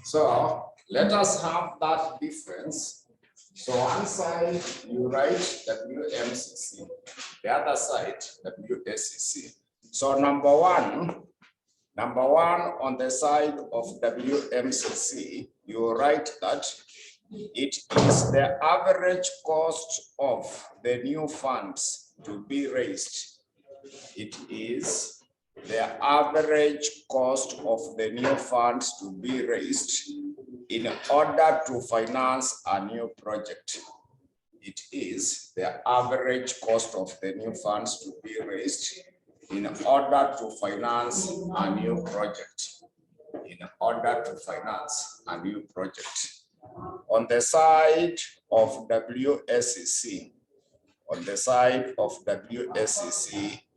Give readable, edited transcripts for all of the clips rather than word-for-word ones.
So let us have that difference. So one side you write WMCC, the other side WSCC. So number one on the side of WMCC, you write that it is the average cost of the new funds to be raised. It is the average cost of the new funds to be raised in order to finance a new project. It is the average cost of the new funds to be raised in order to finance a new project. In order to finance a new project. On the side of WSCC,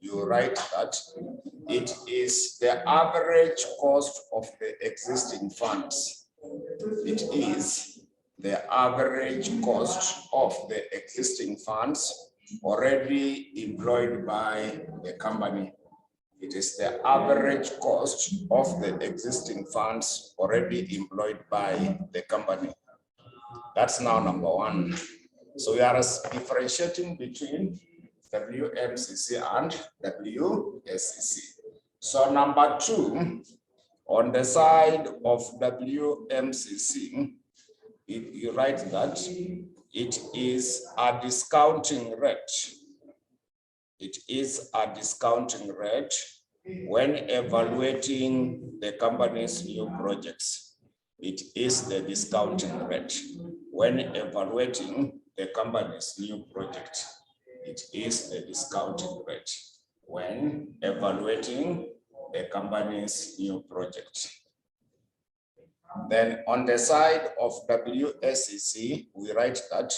you write that it is the average cost of the existing funds. It is the average cost of the existing funds already employed by the company. It is the average cost of the existing funds already employed by the company. That's now number one. So we are differentiating between WMCC and WSCC. So number two, on the side of WMCC, you write that it is a discounting rate. It is a discounting rate when evaluating the company's new projects. It is the discounting rate when evaluating the company's new project. It is the discounting rate when evaluating the company's new project. Then on the side of WSCC, we write that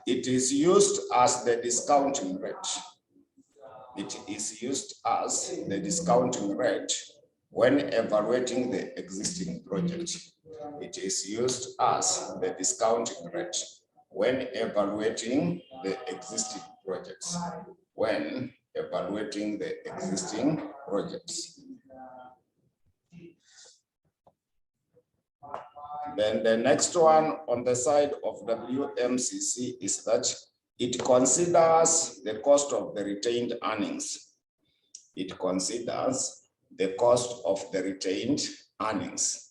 it is used as the discounting rate. It is used as the discounting rate when evaluating the existing project. It is used as the discounting rate when evaluating the existing projects. When evaluating the existing projects. Then the next one on the side of WMCC is that it considers the cost of the retained earnings. It considers the cost of the retained earnings.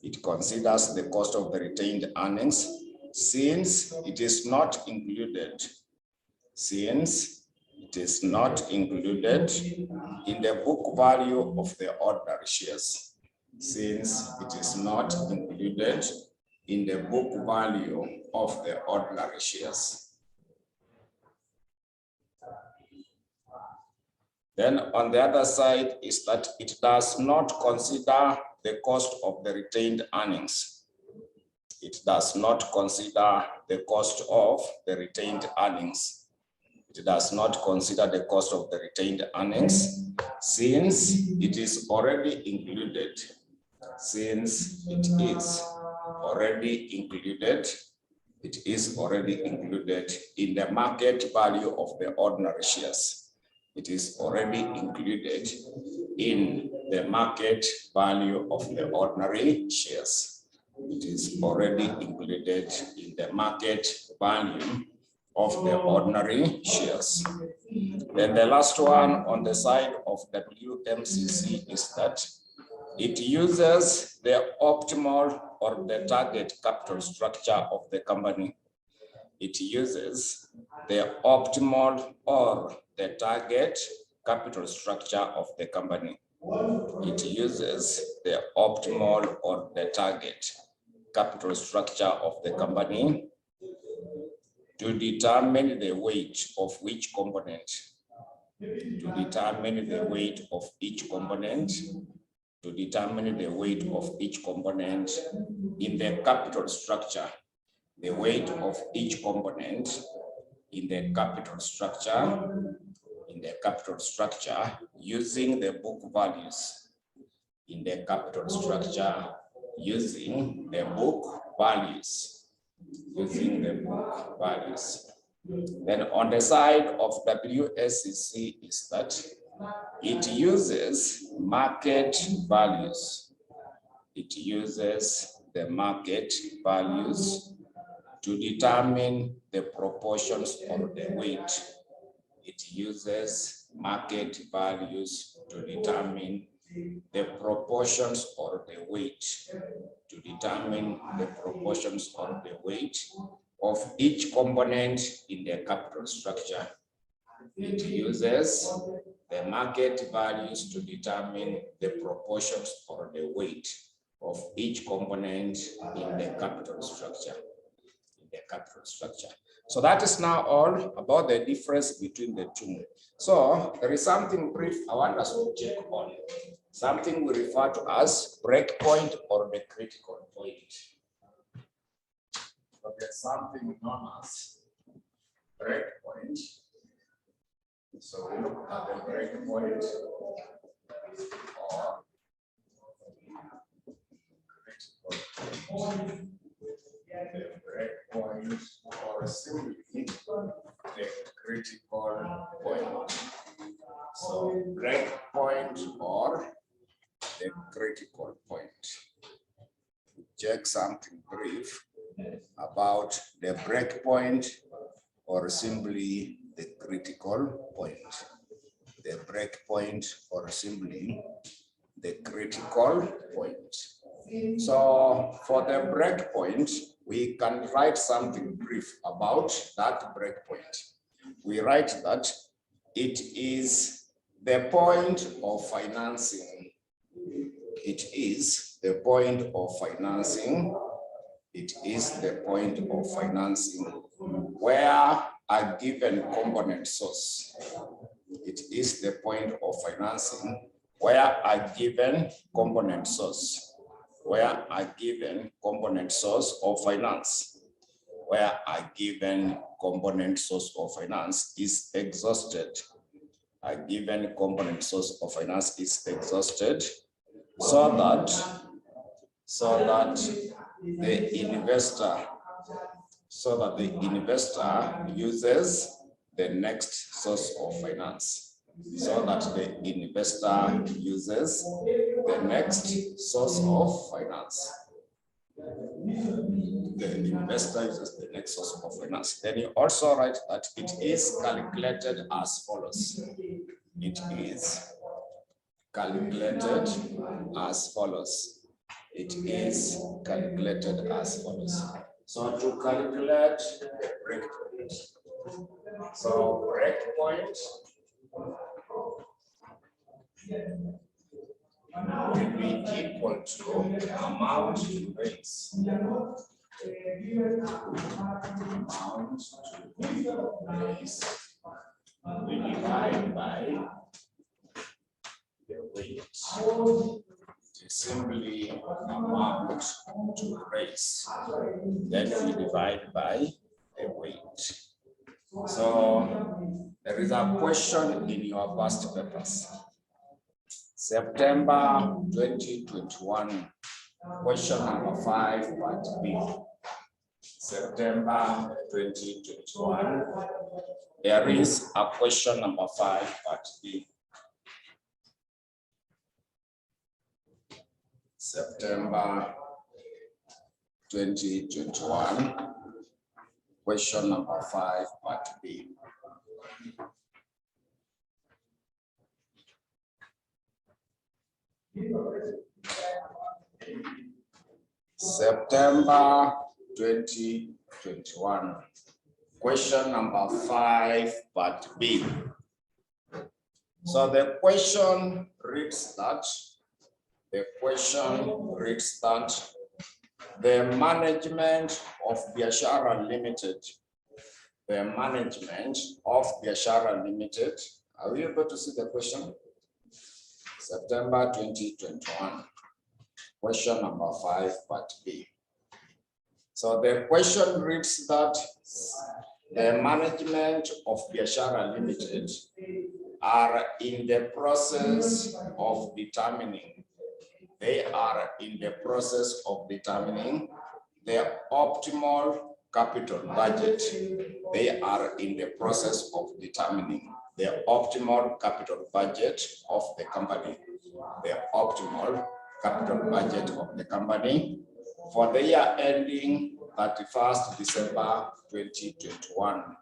It considers the cost of the retained earnings since it is not included. Since it is not included in the book value of the ordinary shares. Since it is not included in the book value of the ordinary shares. Then on the other side is that it does not consider the cost of the retained earnings. It does not consider the cost of the retained earnings. It does not consider the cost of the retained earnings since it is already included. Since it is already included, it is already included in the market value of the ordinary shares. It is already included in the market value of the ordinary shares. It is already included in the market value of the ordinary shares. Then the last one on the side of WMCC is that it uses the optimal or the target capital structure of the company. It uses the optimal or the target capital structure of the company. It uses the optimal or the target capital structure of the company to determine the weight of each component. To determine the weight of each component. To determine the weight of each component in the capital structure. The weight of each component in the capital structure, using the book values. In the capital structure, using the book values. Using the book values. Then on the side of WSCC is that it uses market values. It uses the market values to determine the proportions or the weight. It uses market values to determine the proportions or the weight, to determine the proportions or the weight of each component in the capital structure. It uses the market values to determine the proportions or the weight of each component in the capital structure. So that is now all about the difference between the two. So there is something brief I want us to check on. Something we refer to as breakpoint or the critical point. So there's something known as breakpoint. So we look at the breakpoint or critical point. The breakpoint or simply the critical point. So breakpoint or the critical point. Check something brief about the breakpoint or simply the critical point. The breakpoint or simply the critical point. So for the breakpoint, we can write something brief about that breakpoint. We write that it is the point of financing. It is the point of financing. It is the point of financing where a given component source. It is the point of financing where a given component source. Where a given component source of finance, where a given component source of finance is exhausted. A given component source of finance is exhausted so that the investor uses the next source of finance. So that the investor uses the next source of finance. The investor uses the next source of finance. Then you also write that it is calculated as follows. It is calculated as follows. It is calculated as follows. So to calculate the breakpoint. So breakpoint will be equal to amount to raise. Amount to raise. We divide by the weight. It is simply amount to raise. Then we divide by the weight. So there is a question in your past papers. September 2021, question number 5, part B. September 2021, there is a question number 5, part B. September 2021, question number 5, part B. September 2021, question number 5, part B. So the question reads that, the management of Biashara Limited, are we able to see the question? September 2021, question number 5, part B. So the question reads that the management of Biashara Limited are in the process of determining, the optimal capital budget. They are in the process of determining the optimal capital budget of the company. The optimal capital budget of the company. for the year ending 31st December 2021.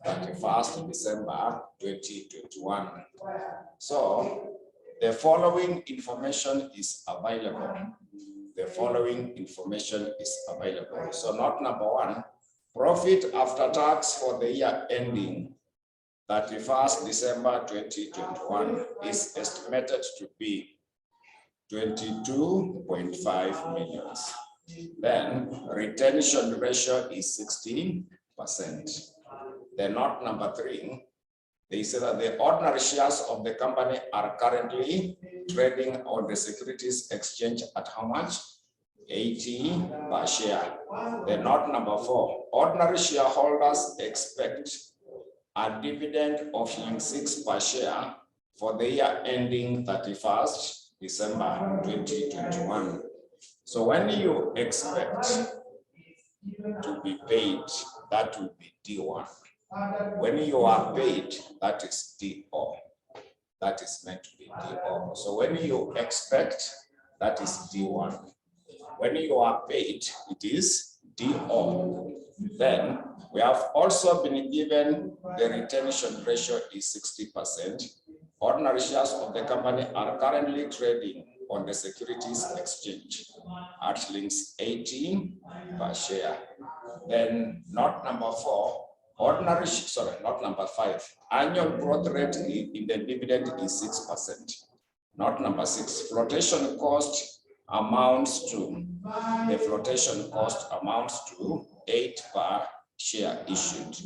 31st December 2021. So the following information is available. The following information is available. So note number one, profit after tax for the year ending 31st December 2021 is estimated to be 22.5 million. Then retention ratio is 16%. Then note number three, they say that the ordinary shares of the company are currently trading on the securities exchange at how much? 80 per share. Then note number four, ordinary shareholders expect a dividend of 6 per share for the year ending 31st December 2021. So when you expect to be paid, that will be D1. When you are paid, that is DO. That is meant to be DO. So when you expect, that is D1. When you are paid, it is DO. Then we have also been given the retention ratio is 60%. Ordinary shares of the company are currently trading on the securities exchange at links 80 per share. Then note number four, not number five, annual growth rate in the dividend is 6%. Note number six, flotation cost amounts to 8 per share issued.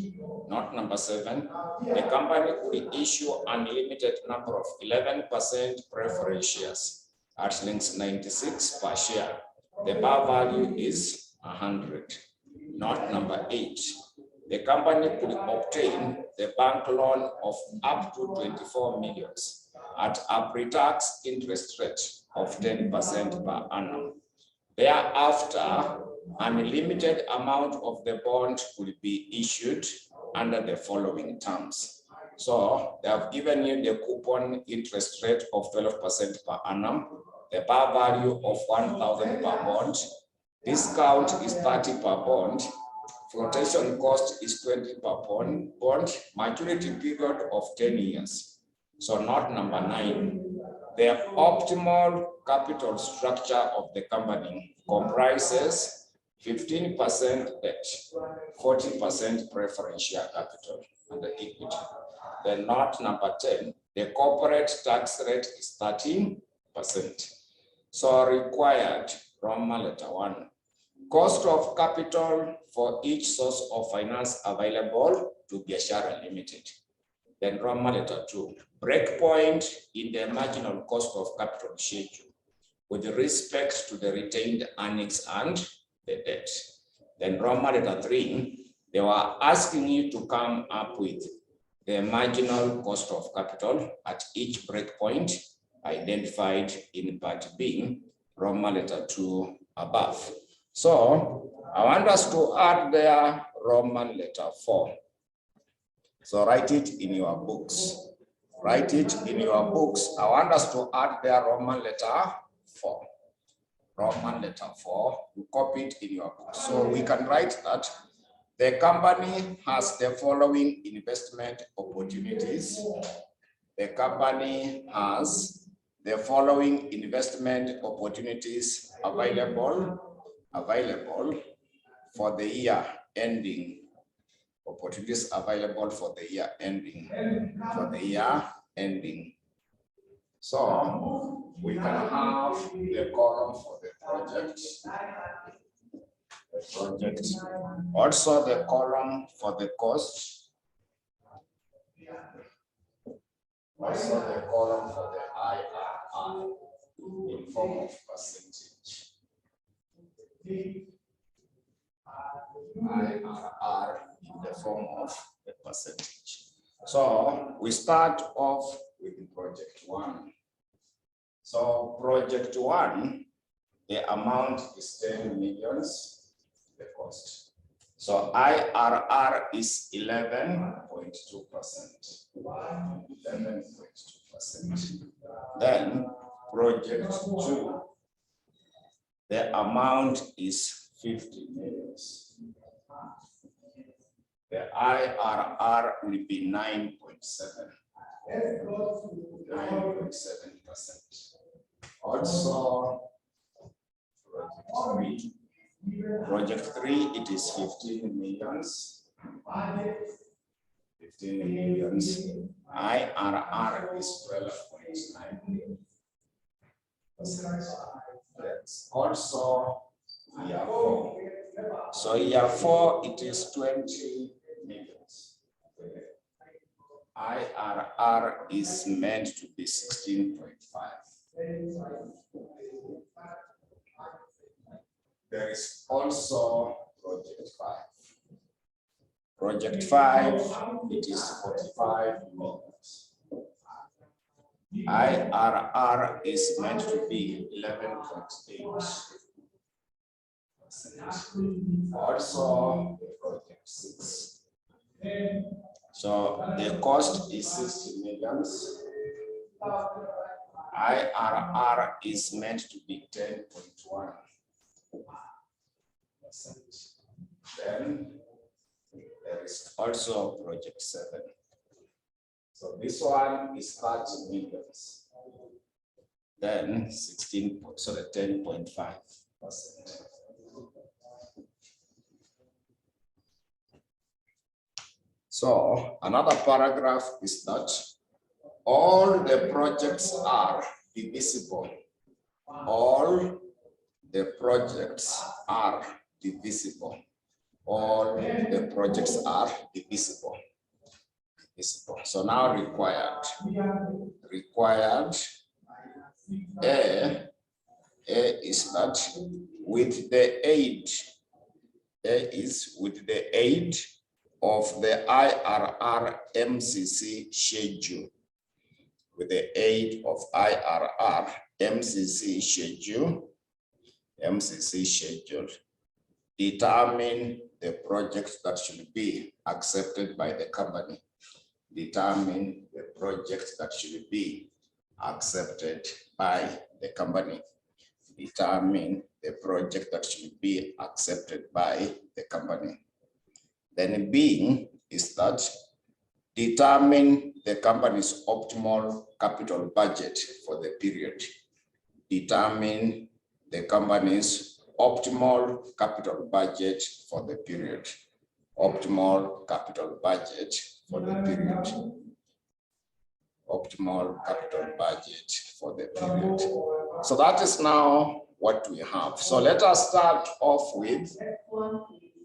Note number seven, the company will issue unlimited number of 11% preference shares at links 96 per share. The bar value is 100. Note number eight, the company could obtain the bank loan of up to 24 million at a pre-tax interest rate of 10% per annum. Thereafter, an limited amount of the bond will be issued under the following terms. So they have given you the coupon interest rate of 12% per annum, the par value of 1,000 per bond, discount is 30 per bond, flotation cost is 20 per bond, maturity period of 10 years. So note number 9, the optimal capital structure of the company comprises 15% debt, 40% preference share capital and the equity. Then note number 10, the corporate tax rate is 13%. So required Roman letter 1, cost of capital for each source of finance available to Biashara Limited. Then Roman letter 2, breakpoint in the marginal cost of capital schedule with respect to the retained earnings and the debt. Then Roman letter 3, they were asking you to come up with the marginal cost of capital at each breakpoint identified in part B, Roman letter 2 above. So I want us to add there Roman letter 4. So write it in your books. Write it in your books. I want us to add there Roman letter 4. Roman letter 4, you copy it in your book. So we can write that the company has the following investment opportunities. The company has the following investment opportunities available for the year ending. Opportunities available for the year ending. So we can have the column for the project. Also the column for the cost. Also the column for the IRR in form of percentage. IRR in the form of a percentage. So we start off with project 1. So project 1, the amount is 10 millions, the cost. So IRR is 11.2%. 11.2%. Then project 2, The amount is 50 million. The IRR will be 9.7. 9.7%. Also, project 3, it is 15 millions. 15 millions. IRR is 12.9%. That's also year 4. So year 4, it is 20 millions. IRR is meant to be 16.5. There is also project 5. Project 5, it is 45 millions. IRR is meant to be 11.8%. Also, project 6. So the cost is 60 millions. IRR is meant to be 10.1%. Then there is also project 7. So this one is 30 millions. Then 16, so the 10.5%. So another paragraph is that all the projects are divisible. All the projects are divisible. All the projects are divisible. So now required. A is that with the aid. Of the IRR MCC schedule. With the aid of IRR MCC schedule, determine the projects that should be accepted by the company. Determine the projects that should be accepted by the company. Determine the project that should be accepted by the company. Then B is that determine the company's optimal capital budget for the period. Determine the company's optimal capital budget for the period. Optimal capital budget for the period. Optimal capital budget for the period. So that is now what we have. So let us start off with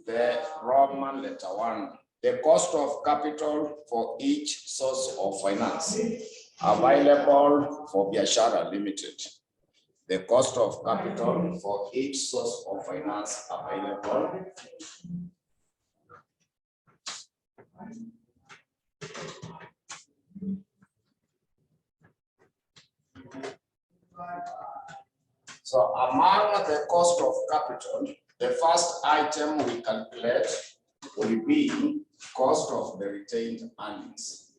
the Roman letter 1. The cost of capital for each source of finance available for Biashara Limited. The cost of capital for each source of finance available. So among the cost of capital, the first item we calculate will be cost of the retained earnings.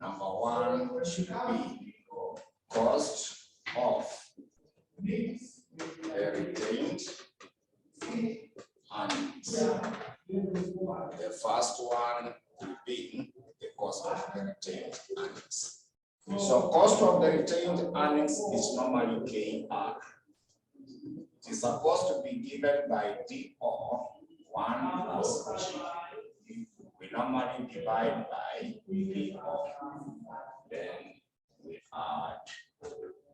Number 1 should be cost of the retained earnings. The first one will be the cost of the retained earnings. So cost of the retained earnings is normally KR. It is supposed to be given by DO 1 plus G. We normally divide by DO. Then we add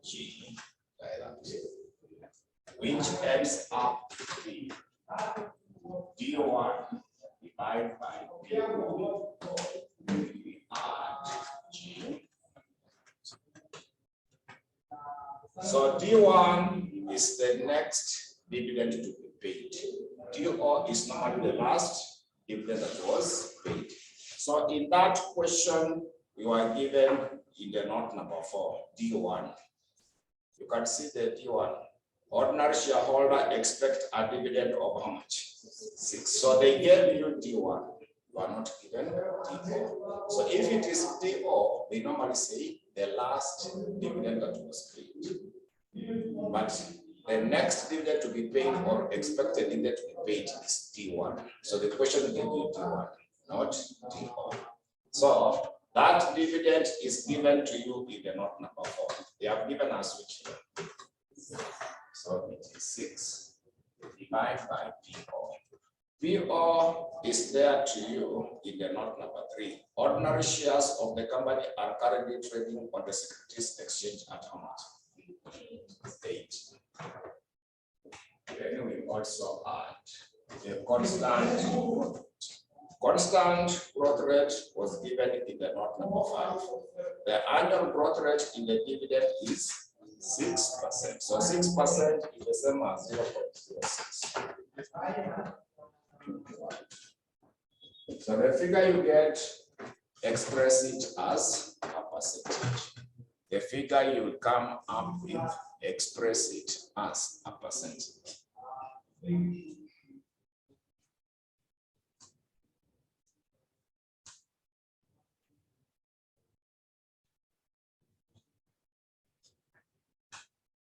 G like that, which ends up to be D1 divided by DO. We add G. So D1 is the next dividend to be paid. DO is normally the last dividend that was paid. So in that question, we were given in the note number 4, D1. You can see the D1. Ordinary shareholder expect a dividend of how much? 6. So they gave you D1. You are not given DO. So if it is DO, they normally say the last dividend that was paid. But the next dividend to be paid or expected dividend to be paid is D1. So the question gave you D1, not D4. So that dividend is given to you in the note number 4. They have given us which here. So it is 6 divided by PO. PO is there to you in the note number 3. Ordinary shares of the company are currently trading on the Securities Exchange at how much? 8. Then we also add a constant growth rate was given in the note number 5. The annual growth rate in the dividend is 6%. So 6% is the same as 0.06. So the figure you get, express it as a percentage. The figure you will come up with, express it as a percentage.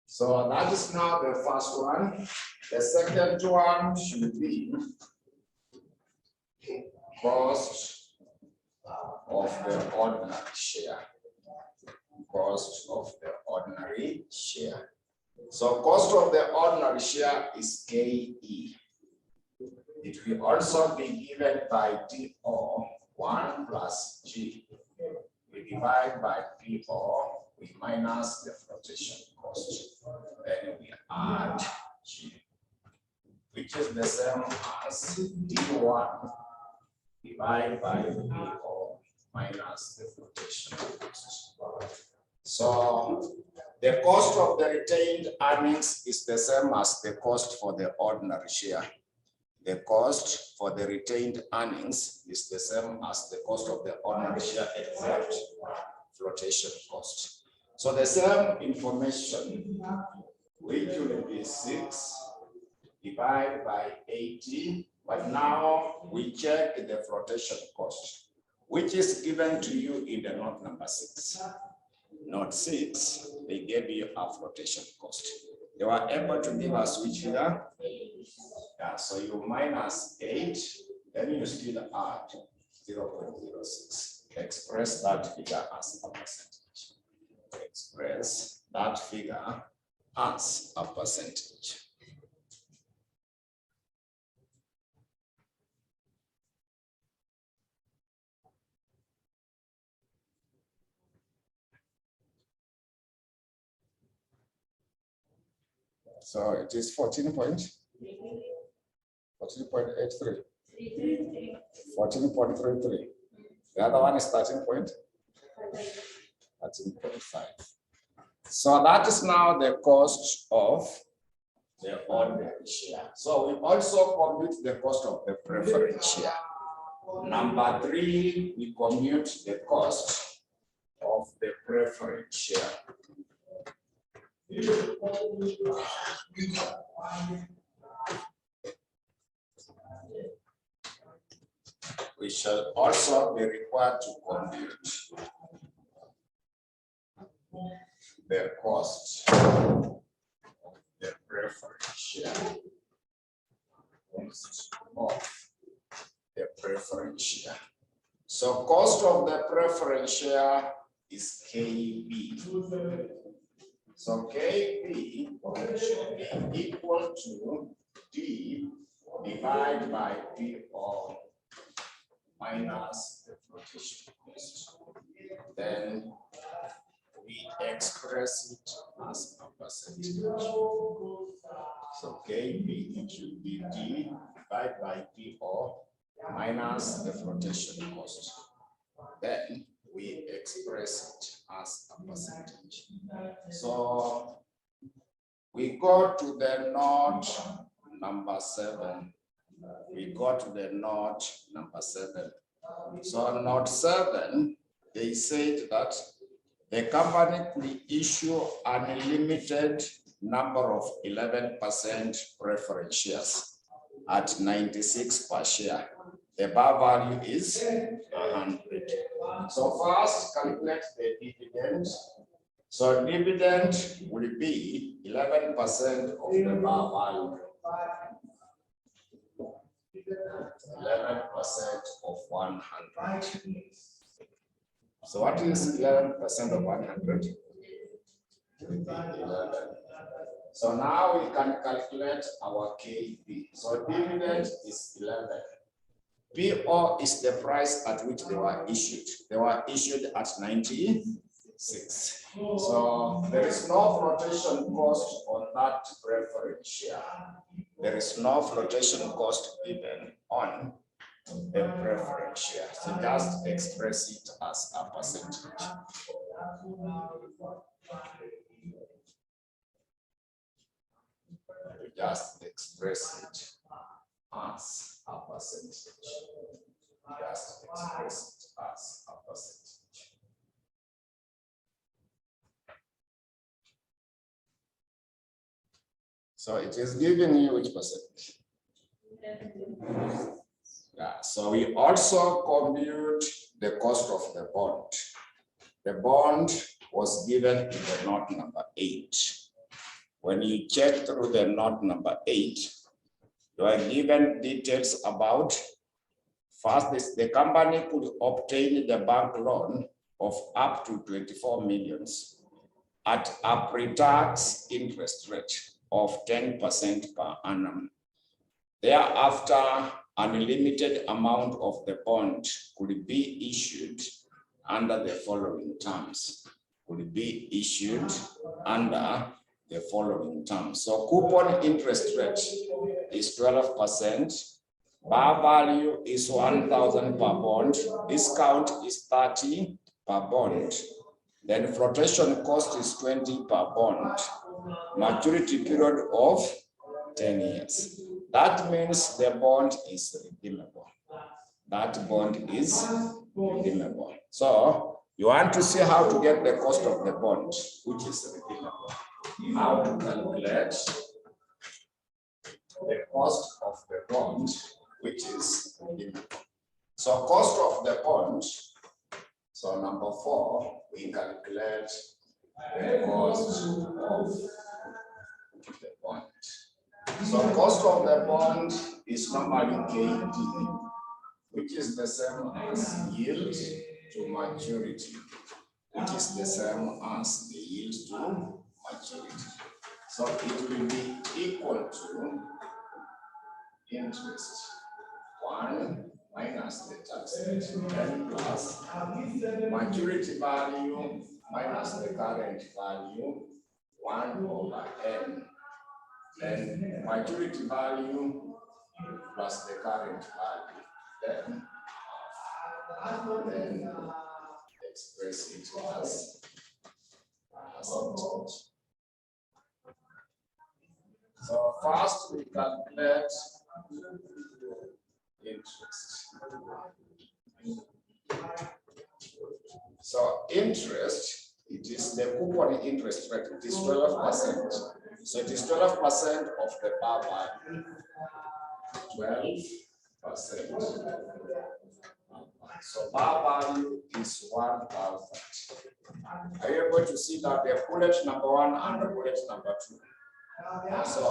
So that is now the first one. The second one should be cost of the ordinary share. Cost of the ordinary share. So cost of the ordinary share is KE. It will also be given by DO 1 plus G. We divide by PO, we minus the flotation cost. Then we add G, which is the same as D1 divided by PO minus the flotation cost. So the cost of the retained earnings is the same as the cost for the ordinary share. The cost for the retained earnings is the same as the cost of the ordinary share except flotation cost. So the same information, which will be 6 divided by 80, but now we check the flotation cost, which is given to you in the note number 6. Note 6, they gave you a flotation cost. They were able to give us which figure? Yeah, so you minus 8, then you still add 0.06. Express that figure as a percentage. Express that figure as a percentage. So it is 14.83. 14.33. The other one is 13.5. So that is now the cost of the ordinary share. So we also compute the cost of the preference share. Number 3, we compute the cost of the preference share. We shall also be required to compute the cost of the preference share. Of the preference share. So cost of the preference share is KB. So KB should be equal to D divided by PO minus the flotation cost. Then we express it as a percentage. So KB, it should be D divided by PO minus the flotation cost. Then we express it as a percentage. So we go to the note number 7. We go to the note number 7. So note 7, they said that the company could issue an unlimited number of 11% preference shares at 96 per share. The bar value is 100. So first calculate the dividend. So dividend will be 11% of the bar value. 11% of 100. So what is 11% of 100? 11. So now we can calculate our KP. So dividend is 11. PO is the price at which they were issued. They were issued at 96. So there is no flotation cost on that preference share. There is no flotation cost even on the preference share. So just express it as a percentage. Just express it as a percentage. Just express it as a percentage. So it is giving you which percentage? Yeah, so we also compute the cost of the bond. The bond was given in the note number 8. When you check through the note number 8, you are given details about, first, the company could obtain the bank loan of up to 24 millions at a pre-tax interest rate of 10% per annum. Thereafter, an unlimited amount of the bond could be issued under the following terms. Could be issued under the following terms. So coupon interest rate is 12%. Bar value is 1,000 per bond. Discount is 30 per bond. Then flotation cost is 20 per bond. Maturity period of 10 years. That means the bond is redeemable. That bond is redeemable. So you want to see how to get the cost of the bond, which is redeemable. How to calculate the cost of the bond, which is redeemable. So cost of the bond, so number 4, we calculate the cost of the bond. So cost of the bond is normally KD, which is the same as yield to maturity, which is the same as the yield to maturity. So it will be equal to interest 1 minus the tax rate, n plus maturity value minus the current value 1 over n. Then maturity value plus the current value. Then express it as percentage. So first we calculate interest. So interest, it is the coupon interest rate, it is 12%. So it is 12% of the bar value. 12%. So bar value is 1,000. Are you able to see that the bullet number 1 and the bullet number 2? So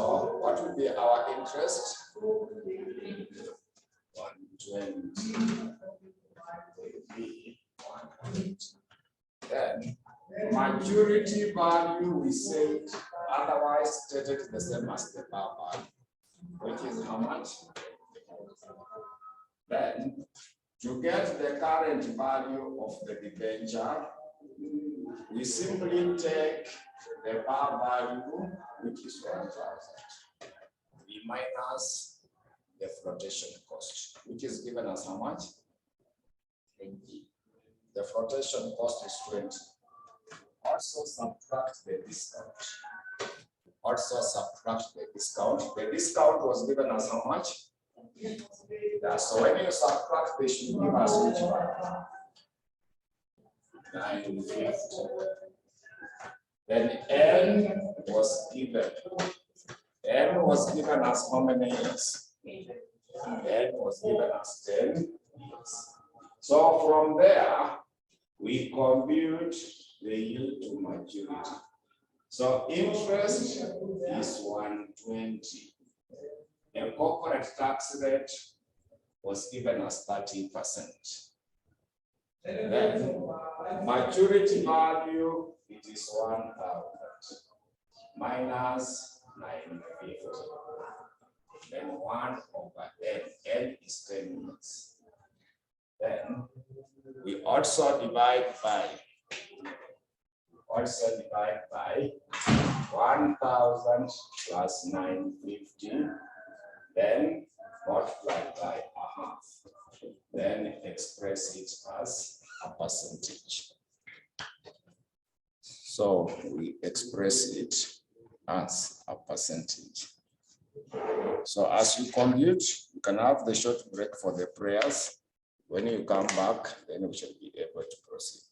what will be our interest? 120. Then maturity value we said otherwise stated the same as the bar value, which is how much? Then to get the current value of the debenture, we simply take the bar value, which is 1,000. We minus the flotation cost, which is given as how much? 20. The flotation cost is 20. Also subtract the discount. Also subtract the discount. The discount was given as how much? Yeah, so when you subtract, they should give us which one? 950. Then N was given. N was given as how many years? N was given as 10 years. So from there, we compute they yield to maturity. So interest is 120. A corporate tax rate was given as 30%. Then maturity value, it is 1,000 minus 950. Then 1 over n. N is 10 units. Then we also divide by 1,000 plus 950. Then multiply by a half. Then express it as a percentage. So we express it as a percentage. So as you compute, you can have the short break for the prayers. When you come back, then we shall be able to proceed.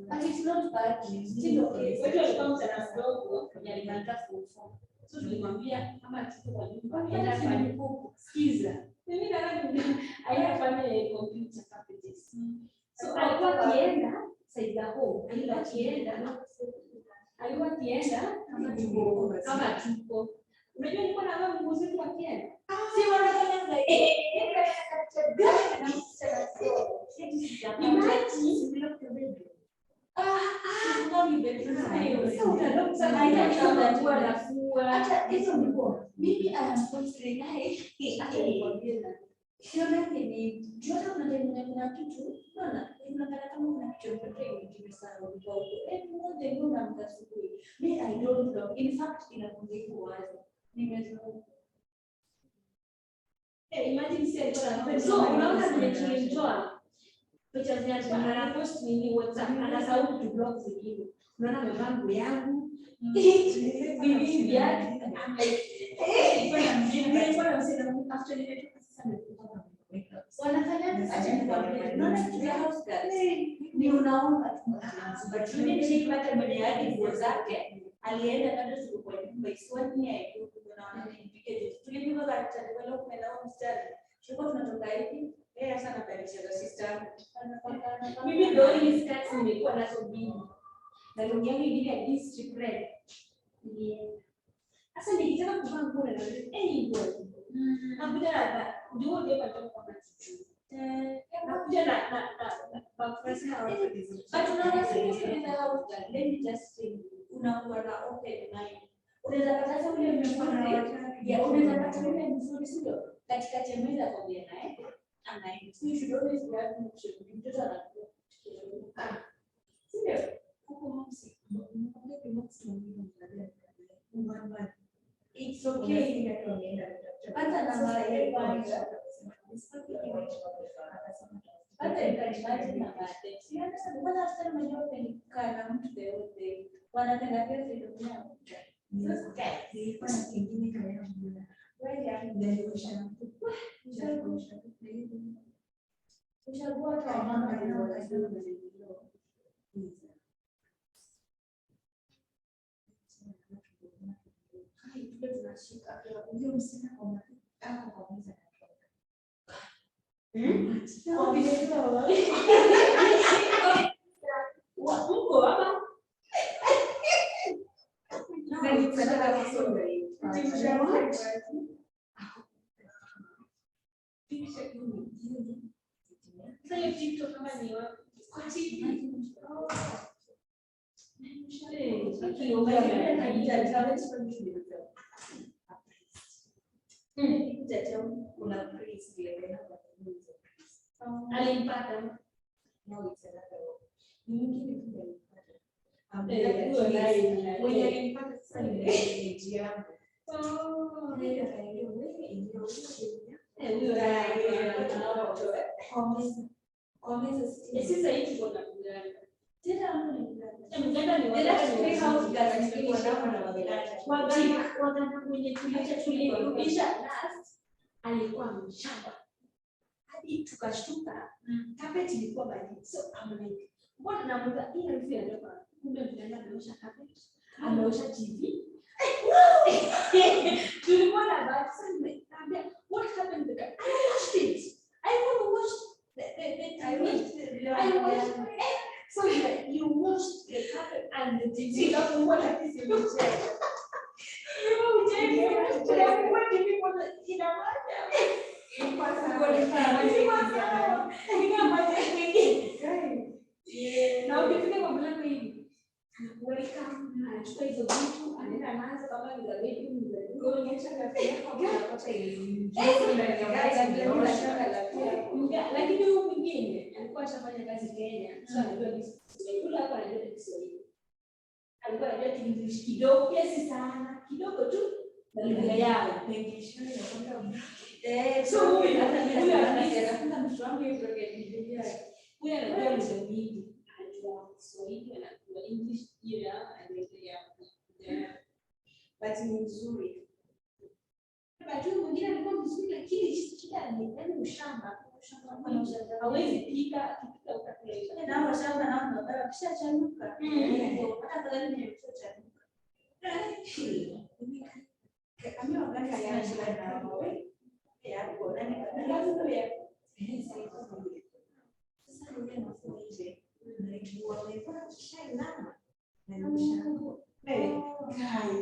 But it's not bad. Still okay. Wetu alikuwa msana mdogo kwenye alimaliza form 4. So tulimwambia kama tuko kwa nyumba enda fanye sikiza. Mimi aina fanye computer packages. So alikuwa akienda side za home. Alikuwa akienda kama tuko. Unajua nilikuwa na mama nguo zetu akienda. Si wanafanya zaidi. Imagine so unaona tumetuenjoy picha zake ana post nini WhatsApp ana sauti tu blog zingine unaona mvango yangu bibi viatu kwa msema after nimetoka sasa nimetoka wanafanya acha nikwambie unaona tu house girls ni unaomba tu but mimi nilipata mwenye hadi nguo zake alienda bado siku kwa nyumba iswani ya unaona nipige tulipigwa katika development au mstari tulikuwa tunatoka hivi yeye sana kanisa sister mimi ndio hii skats nimekuwa nazo mbili na ndio yangu ile district red sasa nikitaka kuvaa nguo na nguo nakuja na ndio ndio pata kwa machuchu nakuja na bafrasi na but unaona sisi in the house let me just say unakuwa na open mind unaweza pata ule mfano ya unaweza pata ule mzuri sio katika chemeza kwa bia naye anaye you should always have mtoto anakuwa sio huko msi it's okay hata na mara kwanza hata ikanimaji na baadaye si hata mbona sasa mwenyewe penikana mtu yote wanataka pesa itumia sasa ilikuwa na kingine kaya mbona wewe ndio ushagua kwa mama ndio kasema ndio tunashika ndio msina kwa mama kwa meza Wapungo hapa. Nani tunataka kusoma hii? Sasa TikTok kama ni wapi? Kwa TV. Kuna praise ile alimpata no it's another nyingine pia alimpata mwenye alimpata sasa ni age yangu ndio kaelewa wewe ndio komeza sisi hivi kuna kuganda tena mganda ni wale house guys ni wanao na waganda mwenye tulirudisha last alikuwa mshamba hadi tukashtuka carpet ilikuwa baridi so I'm like mbona namuza hii harufu inatoka kumbe mganda ameosha carpet ameosha TV tulikuwa na basi niambia what happened to that I watched it I want to watch the I watched so you watched the carpet anajijika kumwa na kisi mchezo. Na ukifika kwa mlango hivi welcome, anachukua hizo vitu anaenda anaanza kama ni za baby mdogo nyesha kazi yako unapata ile lakini huyu mwingine alikuwa ashafanya kazi Kenya, sio anajua Kiswahili hapa, anajua Kiswahili, alikuwa anajua English kidogo, pia si sana, kidogo tu na lugha yao English na kwenda so huyu anafunza mtoto wangu hiyo programu huyu anajua lugha nyingi, anajua Kiswahili, anajua English pia, anaelewa but ni nzuri. Bado mwingine alikuwa mzuri lakini shida ni yani ushamba hawezi pika, akipika utakula na washamba na mabara kisha chanuka hata kama ni mtoto chanuka kama wakati anashika na wewe hapo na lazima ya sasa ndio nafunze ndio wamepata shai lama na ushamba kai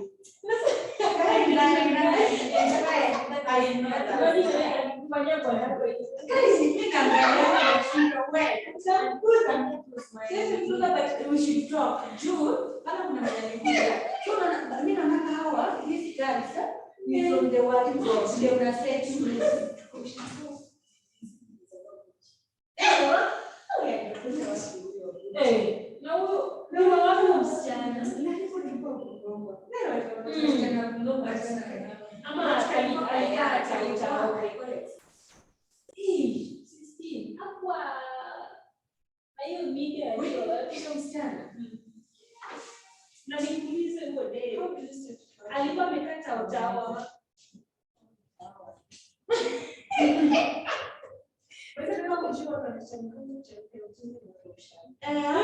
alikuwa amekata utawa. Wewe kama unajua kwa sababu cha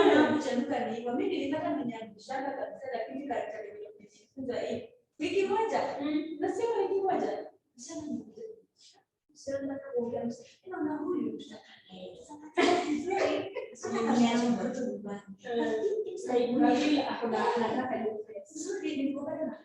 na kuchanuka ni mimi nilipata mnyanyishana kabisa, lakini katika nimejifunza hii wiki moja na sio wiki moja sana kuongea msema na huyu tutakaye sasa vizuri sana ameanza mtoto nyumbani sasa kuna vile akona anataka hiyo sasa nilipopata na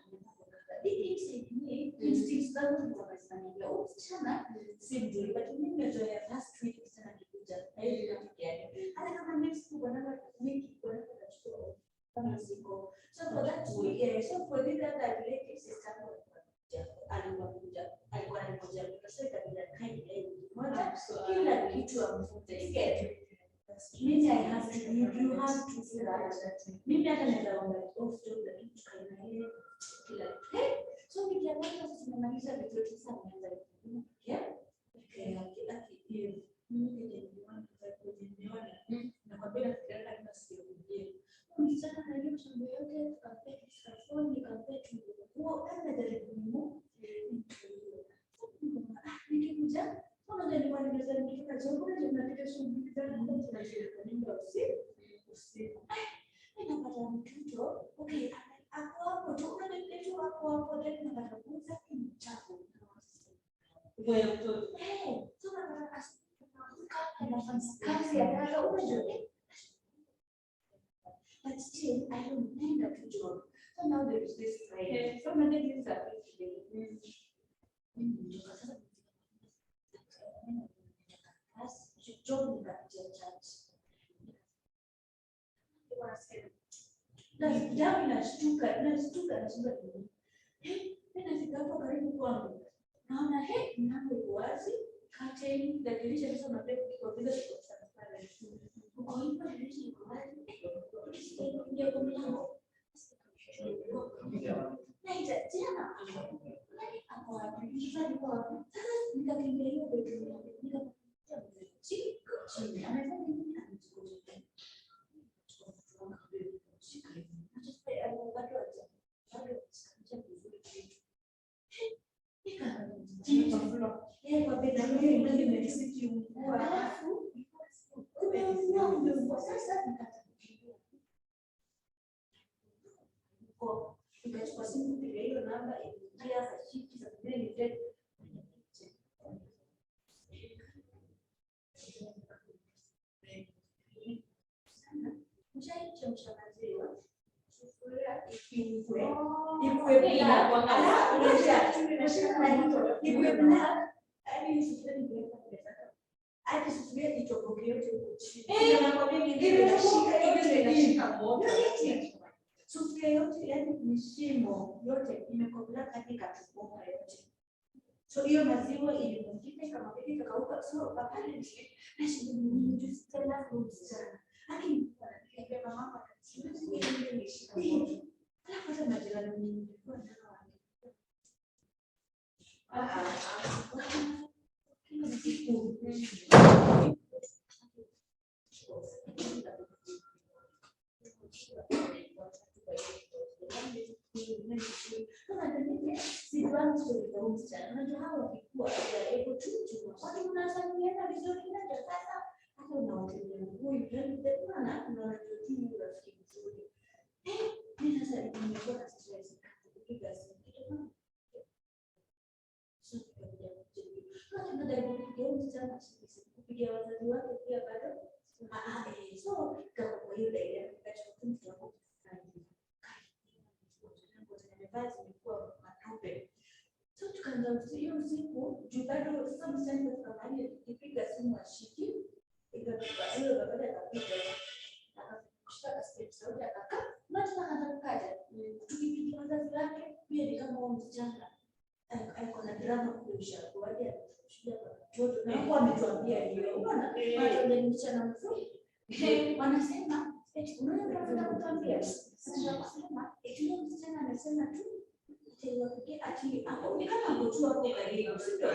instincts zangu kwa sababu ya usichana simple but mimi nimetoa last week sana nikuja na hiyo kitu hata kama next week wanaanza wiki wanaanza kuchukua kama siko so for that week so for this that relative sister alikuwa anakuja kusema bila kaida moja kila kitu amfunze mimi I have to you have to feel that mimi hata nitaomba off to the kitu kama ile kila so nikianza sasa tunamaliza vitu vyote sana naanza kila kitu mimi ndio na kwa bila fikira kama sio kujia msichana na hiyo mambo yote tukapeka skafoni tukapeka kwa kama jaribu nikikuja kama ndio nilikuwa nimezaa nikifika chakula ndio napika shughuli zangu ndio tunashirika nyumba usiku ninapata mtoto okay hapo tu unaniletea hapo ndio napata kuuza mchafu wewe mtoto so napata kazi ya dada unajua but still I don't think that to job so now there is this friend so many things are happening job ni katika chat na jambo nashtuka nasema nafika hapo karibu kwangu naona mlango uko wazi curtain the dirisha sasa mapema kwa vile kwa sana uko hivi dirisha iko wazi ndio kwa mlango naita tena hapo hapo sasa niko hapo sasa nikakimbia hiyo bedroom chini anafanya nini anachukua nikachukua simu kupiga hiyo namba ingia za shifti za vile ni chemsha maziwa Sufuria yote yani mishimo yote imekopela katika tumboni yote. So hiyo maziwa ilimwagika kama vile ikakauka, so apparently na shilingi just tena kumsana. Lakini ananiambia mama akasema ni nishika moto. Alafu majirani mingi kwa ndio so tukaanza hiyo usiku juu bado sometimes kama ikipiga simu ashiki ikapigwa hiyo baada ya kupiga akashika steps sauti akakaa na tukaanza kukaja tukipigia wazazi wake pia ni kama msichana alikuwa na drama kuisha kwa ajili ya kushia kwa mtoto na kwa ametuambia hiyo unaona watoto ni msichana mzuri wanasema eti unaweza kutuambia sasa kusema eti msichana anasema tu ati hapo ni kama mtu hapo karibu sio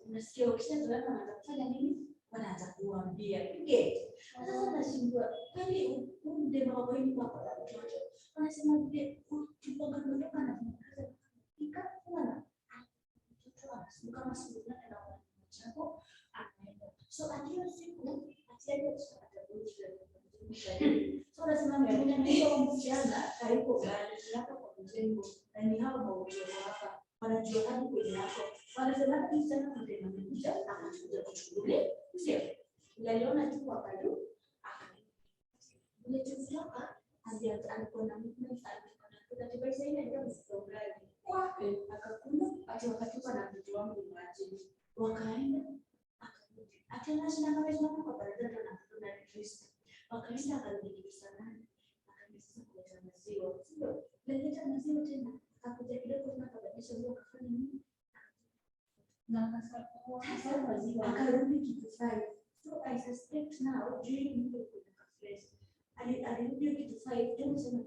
unasikia ukishazoea anaanza kufanya nini wanaanza kuambia pigeti sasa nashindwa kwani mdema wako ni kwa mtoto wanasema vile ukipanga kutoka na kaza pika sana mtoto anasema kama siku yake na mchako anaenda so akiwa siku atiaje so nasema mimi ndio msichana karibu gani hapa kwa mjengo na ni hao mauzo hapa wanajua hadi kwenye hapo wanasema hii sana kutema kuja akakuja kuchukulia sio yaliona tu kwa karibu nilichofuata alikuwa na movement alikuwa na pesa ile ndio msogali akakuna ati wakati na mtoto wangu maji wakaenda akarudi atana shina kama hizo kwa barabara na kuna Kristo wakaenda akarudi sana akamisa kuleta maziwa sio leta maziwa tena akakuja kidogo na kabadilisha ndio kafanya nini na akasema maziwa akarudi kitu 5 so I suspect now during the fresh alirudi kitu 5 ndio msema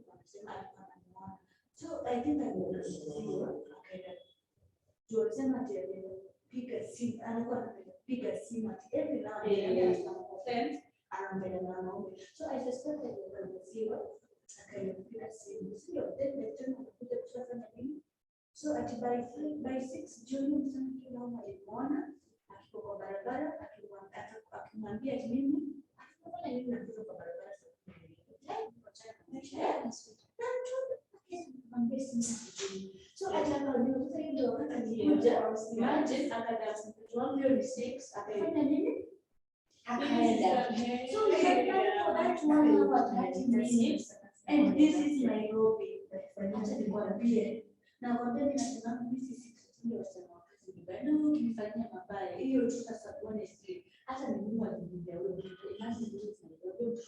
alikuwa anamuona so I think I will okay ndio sema tena piga simu anakuwa anapiga simu ati every now and then offense anaambia na mama so I suspect that you will see what akapiga simu sio then the time anakuja kufanya nini so at by 6 June msema kila mmoja alimuona akiko kwa barabara akimwambia mimi akifanya nini na kutoka kwa barabara so ataka ndio wakati imagine akadasa tuambie mistakes akafanya nini akaenda so we had planned for that 1 hour 30 minutes and this is Nairobi acha nikwambie na kwambia ninasema mimi sisi ndio wasema wakati bado ukifanyia mabaya hiyo tu sasa honestly hata ni Mungu alijibu wewe imagine this Nairobi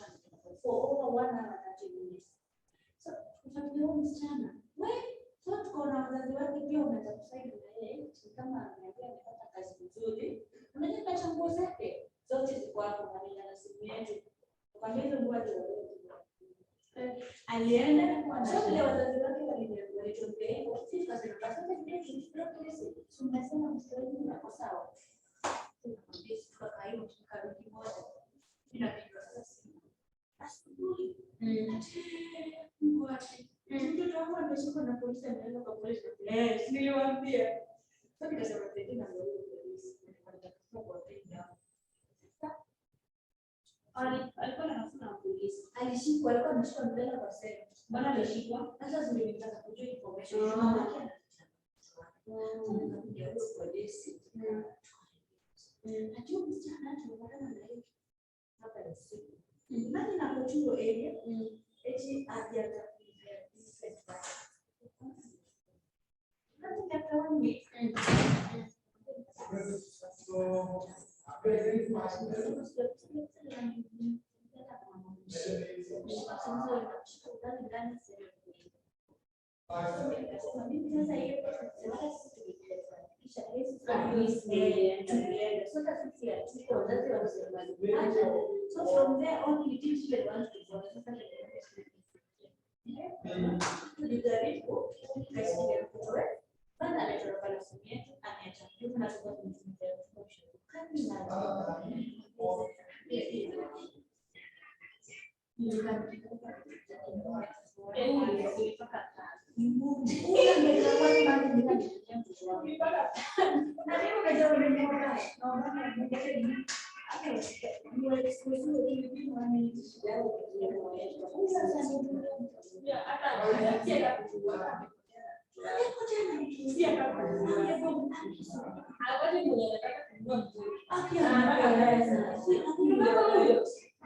for over 1 hour 30 minutes so unafikiria msichana wewe so tuko na wazazi wake pia unaweza kusaidia na yeye kama anaambia amepata kazi nzuri unaweza kupata nguo zake zote ziko hapo na simu yetu kwa hizo nguo alienda kwa sababu wazazi wake waliniambia Sí, pues lo que pasa es que creo que es un mes en la que estoy en una cosa ahora. Es por acá y mucho caro y modo. Mira, que cosas así. Así muy. Yo trabajo en eso con la policía, en lo que policía. Sí, yo andía. Porque se repite en la alishikwa alikuwa ameshika mbele kwa sasa. Bwana alishikwa hata zimeanza kujua information. Ndio polisi. Najua msichana tunapatana na yeye hapa usiku. Nani na kuchuo area? Eti ajaza different basi. Nani katawa ni? So from there on, we teach the ones to go to the report. Bana alitoka pale Somalia, ameacha na kutoka kumfunza kazi na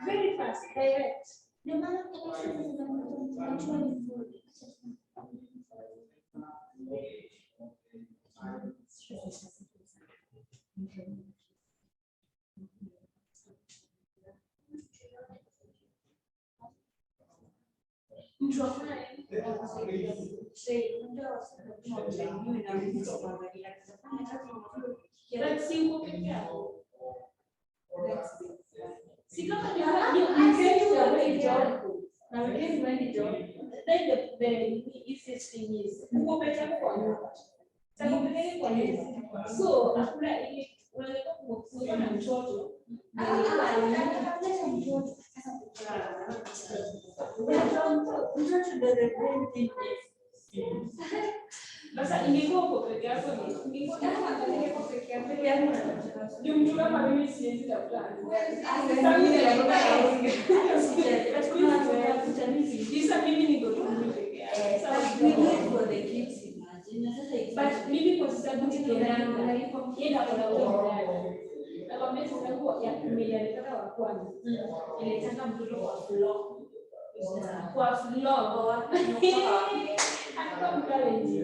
very fast, direct. The man so after unaweza kumfunza na mtoto sasa ingekuwa uko peke yako ingekuwa peke yako ndio mtu kama mimi siwezi tafuta sasa mimi niko tu peke yangu for the kids imagine but mimi kwa sababu nikienda yenda kwa na kwa mimi sasa ya kumeliana wa kwanza ilitaka mtoto kwa floor alikuwa mtalenji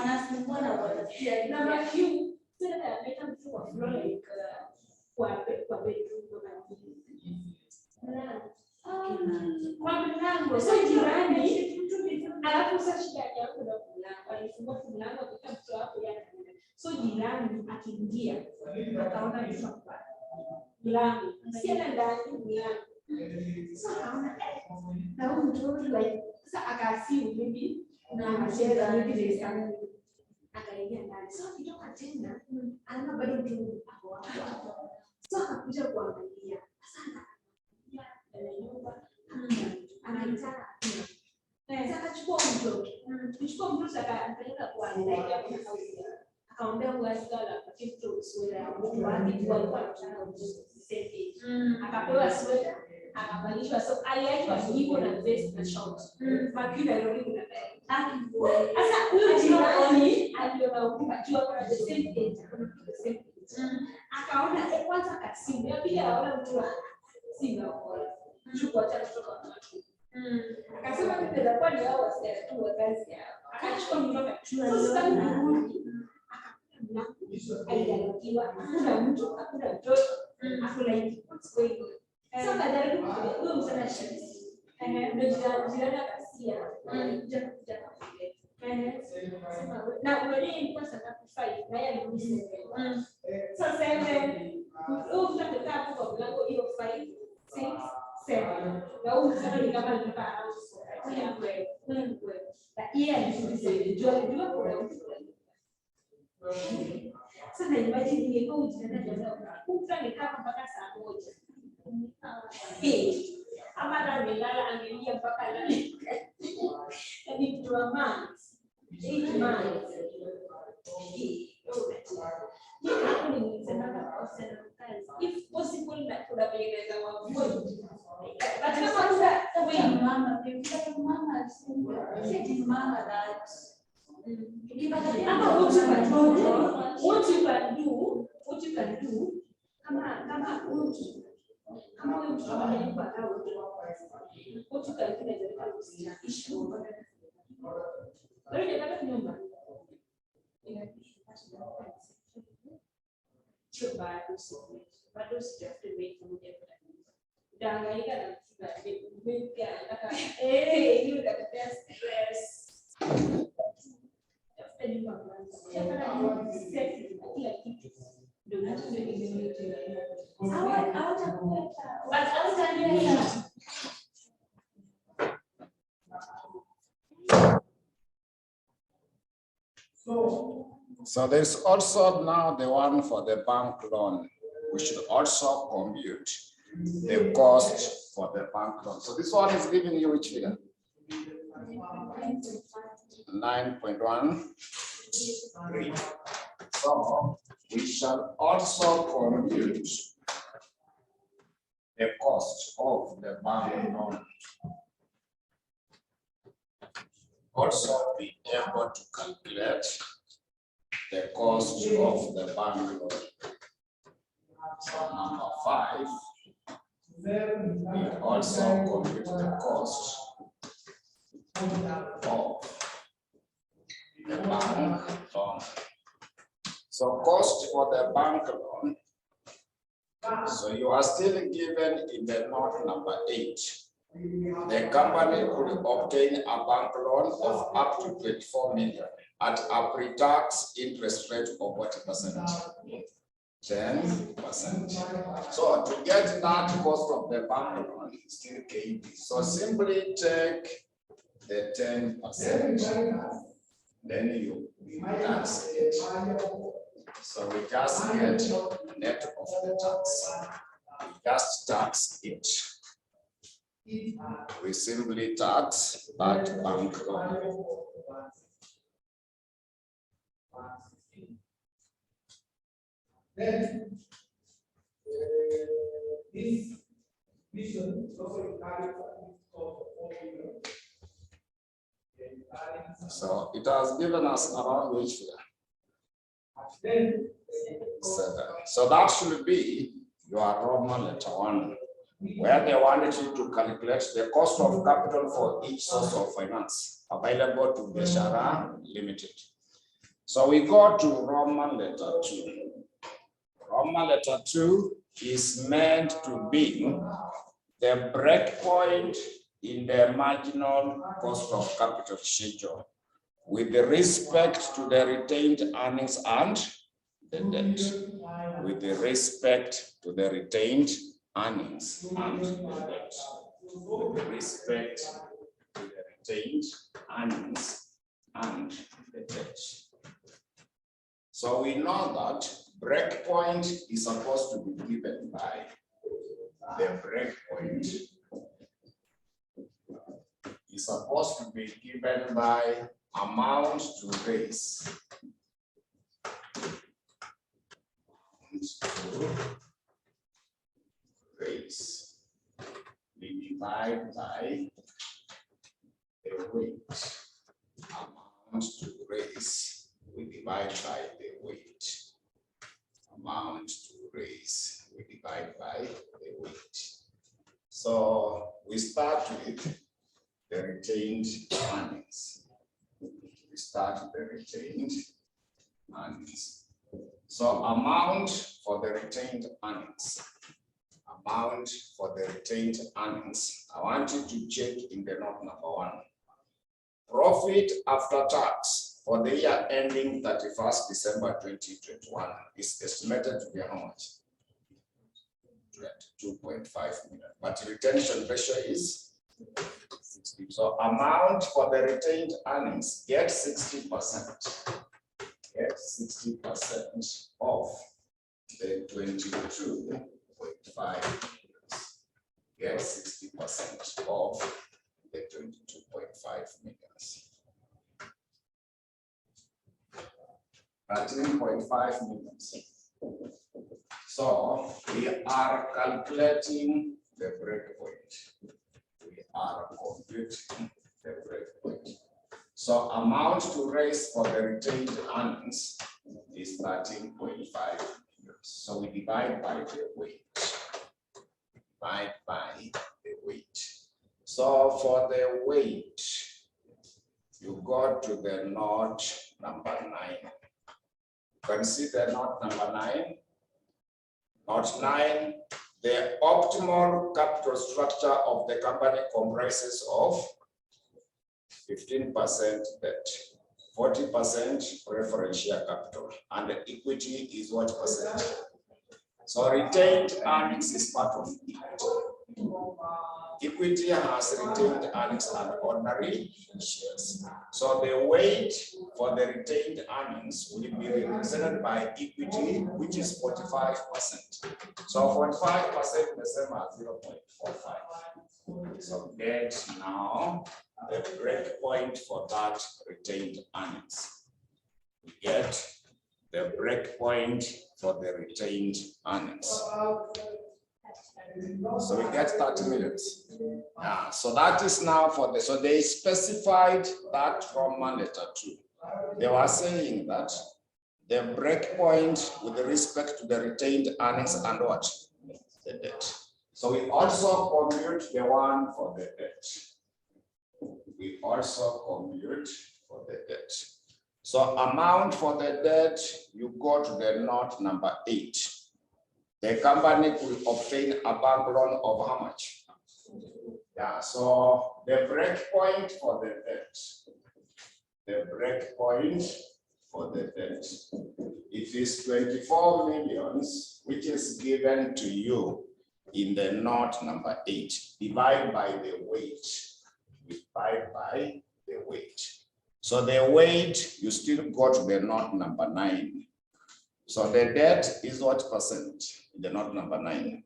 anasumbua na wanasia na makiu tena ameleta mtoto kwa floor like kwa bedroom kwa mlango so jirani alafu sasa shida yako na mlango alifungua mlango akita mtoto wako yake so jirani akiingia akaona mtoto kwa mlango si ana ndani mlango sasa na huyu mtoto like sasa akasiu maybe na mcheza maybe sana akaingia ndani so akitoka tena anaona bado mtu hapo hapo so akakuja kuangalia sana anaita sasa akachukua mtoto sasa akapeleka kwa anaenda kwa akaombea kwa sala kwa kitu sweta ya Mungu wake kwa alikuwa safety akapewa sweta akavalishwa so aliachwa hivyo na vest na short makina lori kuna sasa huyo jirani aliona jua kwa the same age akaona kwanza akasimu pia aona mtu singa chukua cha kutoka watu akasema kitenda kwa ni hao wasichana tu wakazi yao akachukua mtoto sasa kurudi aliandikiwa hakuna mtu hakuna mtoto hakuna hivi what's going on sasa baadaye huyo msana shisi ndio jirani akasia na unajua ilikuwa saa 5 na yeye alirudi sasa 7 huyo mtaka hapo kwa mlango hiyo 5 6 7 na huyo msana ni kama alitoka around 4 kwa Sasa imagine ingekuwa ujitana kumfanya kama mpaka saa moja. Ama amelala angelia mpaka lale. Yaani 2 months. 8 months. If possible that could have been like our voice. But mama that what you can do, kama huyu mtu anayupa au what you can do is issue. Bado hajapata nyumba. Sio bado sijafikiria kuja dangaika na kufikia nataka hiyo dakika stress. So there's also now the one for the bank loan. We should also compute the cost for the bank loan. So this one is giving you which figure? 9.13. So we shall also compute the cost of the bank loan. Also be able to calculate the cost of the bank loan. So number 5, we also compute the cost of the bank loan. So cost for the bank loan. So you are still given in the note number 8. The company could obtain a bank loan of up to 24 million at a pre-tax interest rate of what percent? 10%. So to get that cost of the bank loan, still KB. So simply take the 10%, then you tax it. So we just get net of the tax. We just tax it. We simply tax that bank loan. Then this vision is also regarding for 4 million. So it has given us around which figure? 7. So that should be your Roman letter 1, where they wanted you to calculate the cost of capital for each source of finance available to Biashara Limited. So we go to Roman letter 2. Roman letter 2 is meant to be the breakpoint in the marginal cost of capital schedule with respect to the retained earnings and the debt. With respect to the retained earnings and the debt. With respect to the retained earnings and the debt. So we know that breakpoint is supposed to be given by the breakpoint is supposed to be given by amount to raise. We divide by the weight. Amount to raise, we divide by the weight. Amount to raise, we divide by the weight. So we start with the retained earnings. We start with the retained earnings. So amount for the retained earnings. Amount for the retained earnings. I want you to check in the note number 1. Profit after tax for the year ending 31st December 2021 is estimated to be how much? 2.5 million. But retention ratio is 60. So amount for the retained earnings, get 60%. Get 60% of the 22.5. Get 60% of the 22.5 millions. 13.5 millions. So we are calculating the breakpoint. We are computing the breakpoint. So amount to raise for the retained earnings is 13.5 million. So we divide by the weight. Divide by the weight. So for the weight, you go to the note number 9. Consider note number 9. Note 9, the optimal capital structure of the company comprises of 15% debt, 40% preference share capital, and the equity is what percent? So retained earnings is part of equity. Equity has retained earnings and ordinary shares. So the weight for the retained earnings will be represented by equity, which is 45%. So 45% is the same as 0.45. So get now the breakpoint for that retained earnings. We get the breakpoint for the retained earnings. So we get 30 minutes. Yeah, so that is now for the, so they specified that from letter 2. They were saying that the breakpoint with respect to the retained earnings and what? The debt. So we also compute the one for the debt. We also compute for the debt. So amount for the debt, you go to the note number 8. The company could obtain a bank loan of how much? Yeah, so the breakpoint for the debt. The breakpoint for the debt. It is 24 millions, which is given to you in the note number 8. Divide by the weight. Divide by the weight. So the weight, you still go to the note number 9. So the debt is what percent in the note number 9?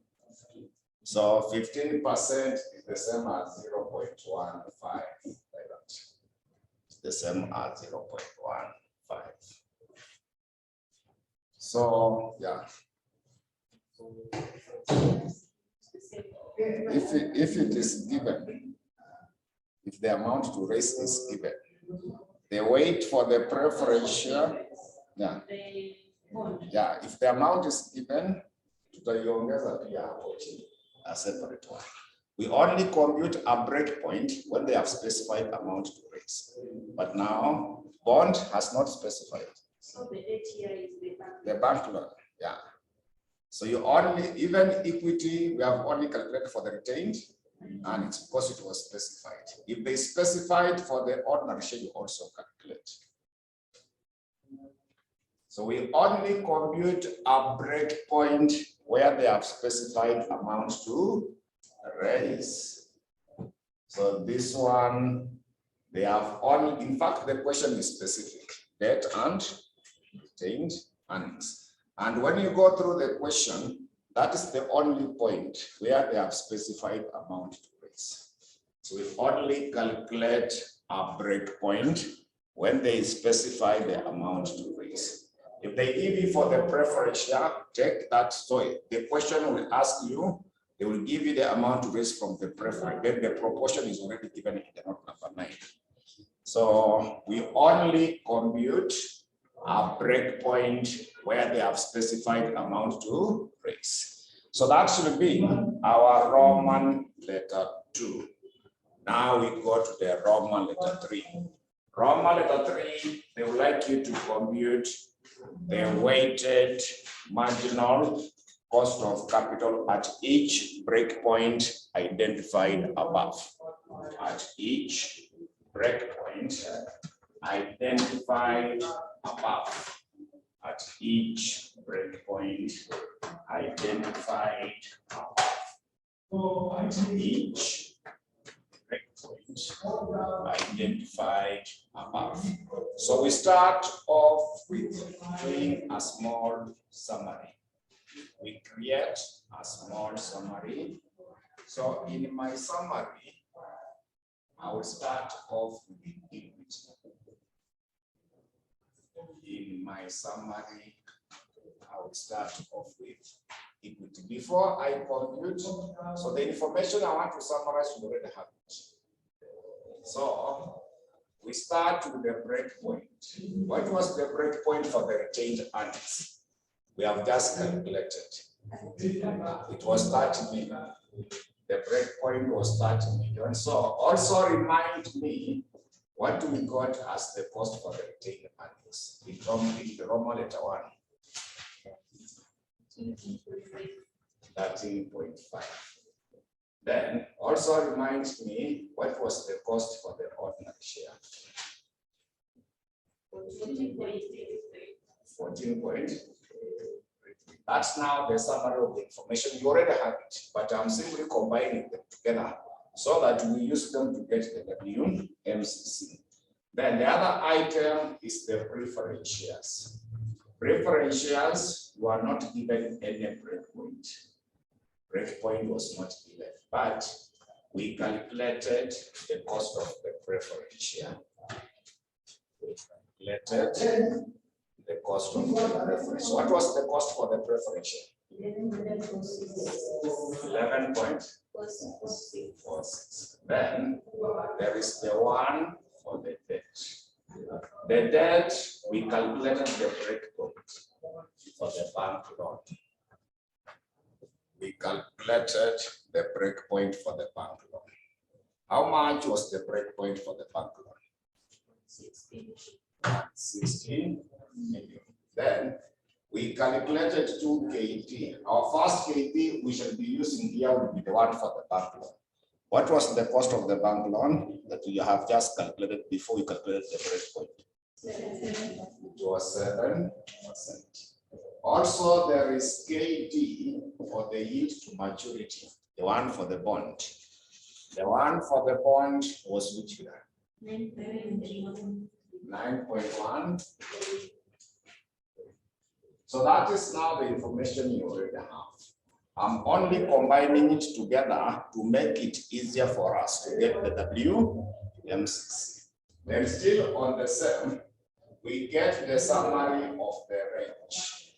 So 15% is the same as 0.15. Like that. It's the same as 0.15. So yeah. If it is given, if the amount to raise is given, the weight for the preference share, yeah. Yeah, if the amount is given, tutaiongeza pia hapo chini, a separate one. We only compute a breakpoint when they have specified amount to raise. But now, bond has not specified. So the debt here is the bank loan, yeah. So you only, even equity, we have only calculated for the retained, and it's because it was specified. If they specified for the ordinary share, you also calculate. So we only compute a breakpoint where they have specified amounts to raise. So this one, they have only, in fact, the question is specific, debt and retained earnings. And when you go through the question, that is the only point where they have specified amount to raise. So we only calculate a breakpoint when they specify the amount to raise. If they give you for the preference share, take that story. The question will ask you, they will give you the amount to raise from the preference. Then the proportion is already given in the note number 9. So we only compute a breakpoint where they have specified amount to raise. So that should be our Roman letter 2. Now we go to the Roman letter 3. Roman letter 3, they would like you to compute the weighted marginal cost of capital at each breakpoint identified above. At each breakpoint identified above. At each breakpoint identified above. So at each breakpoint identified above. So we start off with doing a small summary. We create a small summary. So in my summary, I will start off with equity. In my summary, I will start off with equity. Before I conclude, so the information I want to summarize, you already have it. So we start with the breakpoint. What was the breakpoint for the retained earnings? We have just calculated. It was 30 million. The breakpoint was 30 million. So also remind me what we got as the cost for the retained earnings in the Roman letter 1. 13.5. Then also reminds me what was the cost for the ordinary share. 14.3. That's now the summary of the information. You already have it, but I'm simply combining them together so that we use them to get the WMCC. Then the other item is the preference shares. Preference shares were not given any breakpoint. Breakpoint was not given, but we calculated the cost of the preference share. We calculated the cost of the preference. What was the cost for the preference share? 11.46. Then there is the one for the debt. The debt, we calculated the breakpoint for the bank loan. We calculated the breakpoint for the bank loan. How much was the breakpoint for the bank loan? 16 million. Then we calculated 2 KT. Our first KT we shall be using here will be the one for the bank loan. What was the cost of the bank loan that you have just calculated before we calculated the breakpoint? It was 7%. Also, there is KT for the yield to maturity, the one for the bond. The one for the bond was which year? 9.1. So that is now the information you already have. I'm only combining it together to make it easier for us to get the WMCC. Then still on the same, we get the summary of the range.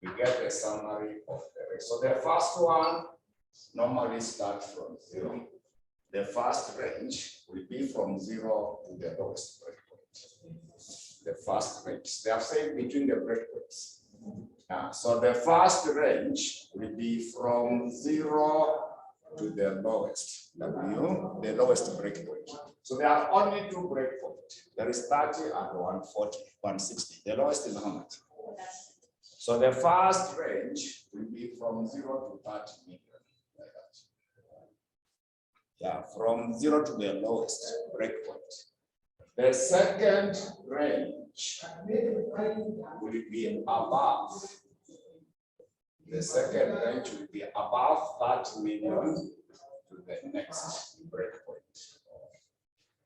We get the summary of the range. So the first one normally starts from 0. The first range will be from 0 to the lowest breakpoint. The first range. They have said between the breakpoints. So the first range will be from 0 to the lowest, the lowest breakpoint. So there are only 2 breakpoints. There is 30 and 140, 160. The lowest is how much? So the first range will be from 0 to 30 million, like that. Yeah, from 0 to the lowest breakpoint. The second range will be above. The second range will be above 30 million to the next breakpoint.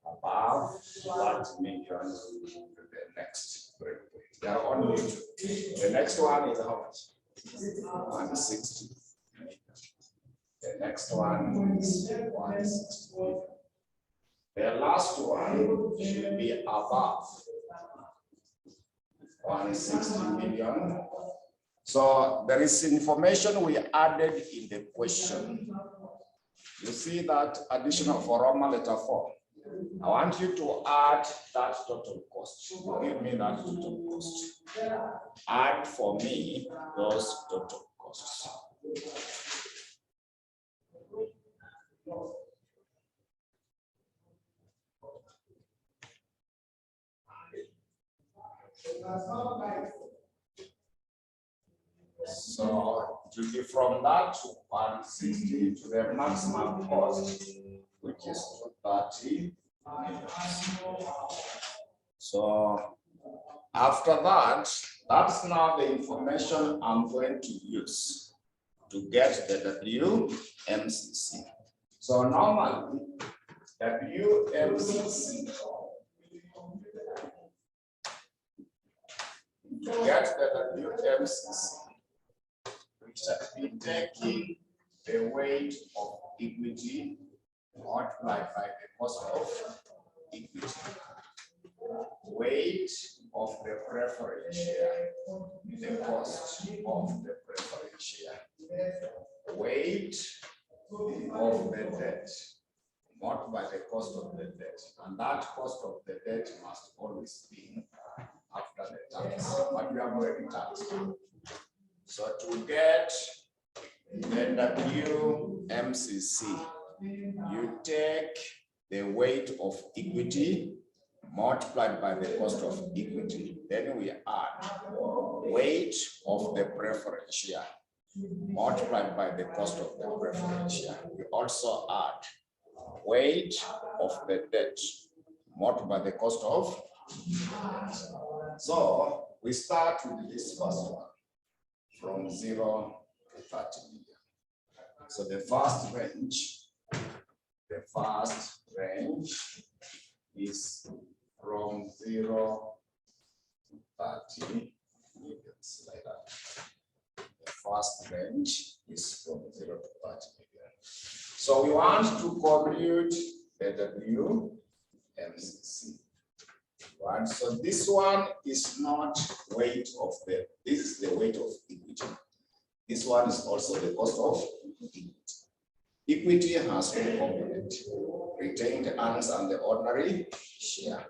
Above 30 million to the next breakpoint. There are only 2. The next one is how much? 160 million. The next one is 160 million. The last one should be above 160 million. So there is information we added in the question. You see that additional for Roman letter 4. I want you to add that total cost. Give me that total cost. Add for me those total costs. So it will be from that to 160 to the maximum cost, which is 230. So after that, that's now the information I'm going to use to get the WMCC. So normally, WMCC. To get the WMCC, we should be taking the weight of equity multiplied by the cost of equity. Weight of the preference share, the cost of the preference share. Weight of the debt, multiplied by the cost of the debt. And that cost of the debt must always be after the tax, but we have already taxed. So to get the WMCC, you take the weight of equity multiplied by the cost of equity. Then we add weight of the preference share multiplied by the cost of the preference share. We also add weight of the debt multiplied by the cost of. So we start with this first one from 0 to 30 million. So the first range is from 0 to 30 million, like that. The first range is from 0 to 30 million. So we want to compute the WMCC. Right? So this one is not weight of the, this is the weight of equity. This one is also the cost of equity. Equity has two components, retained earnings and the ordinary share.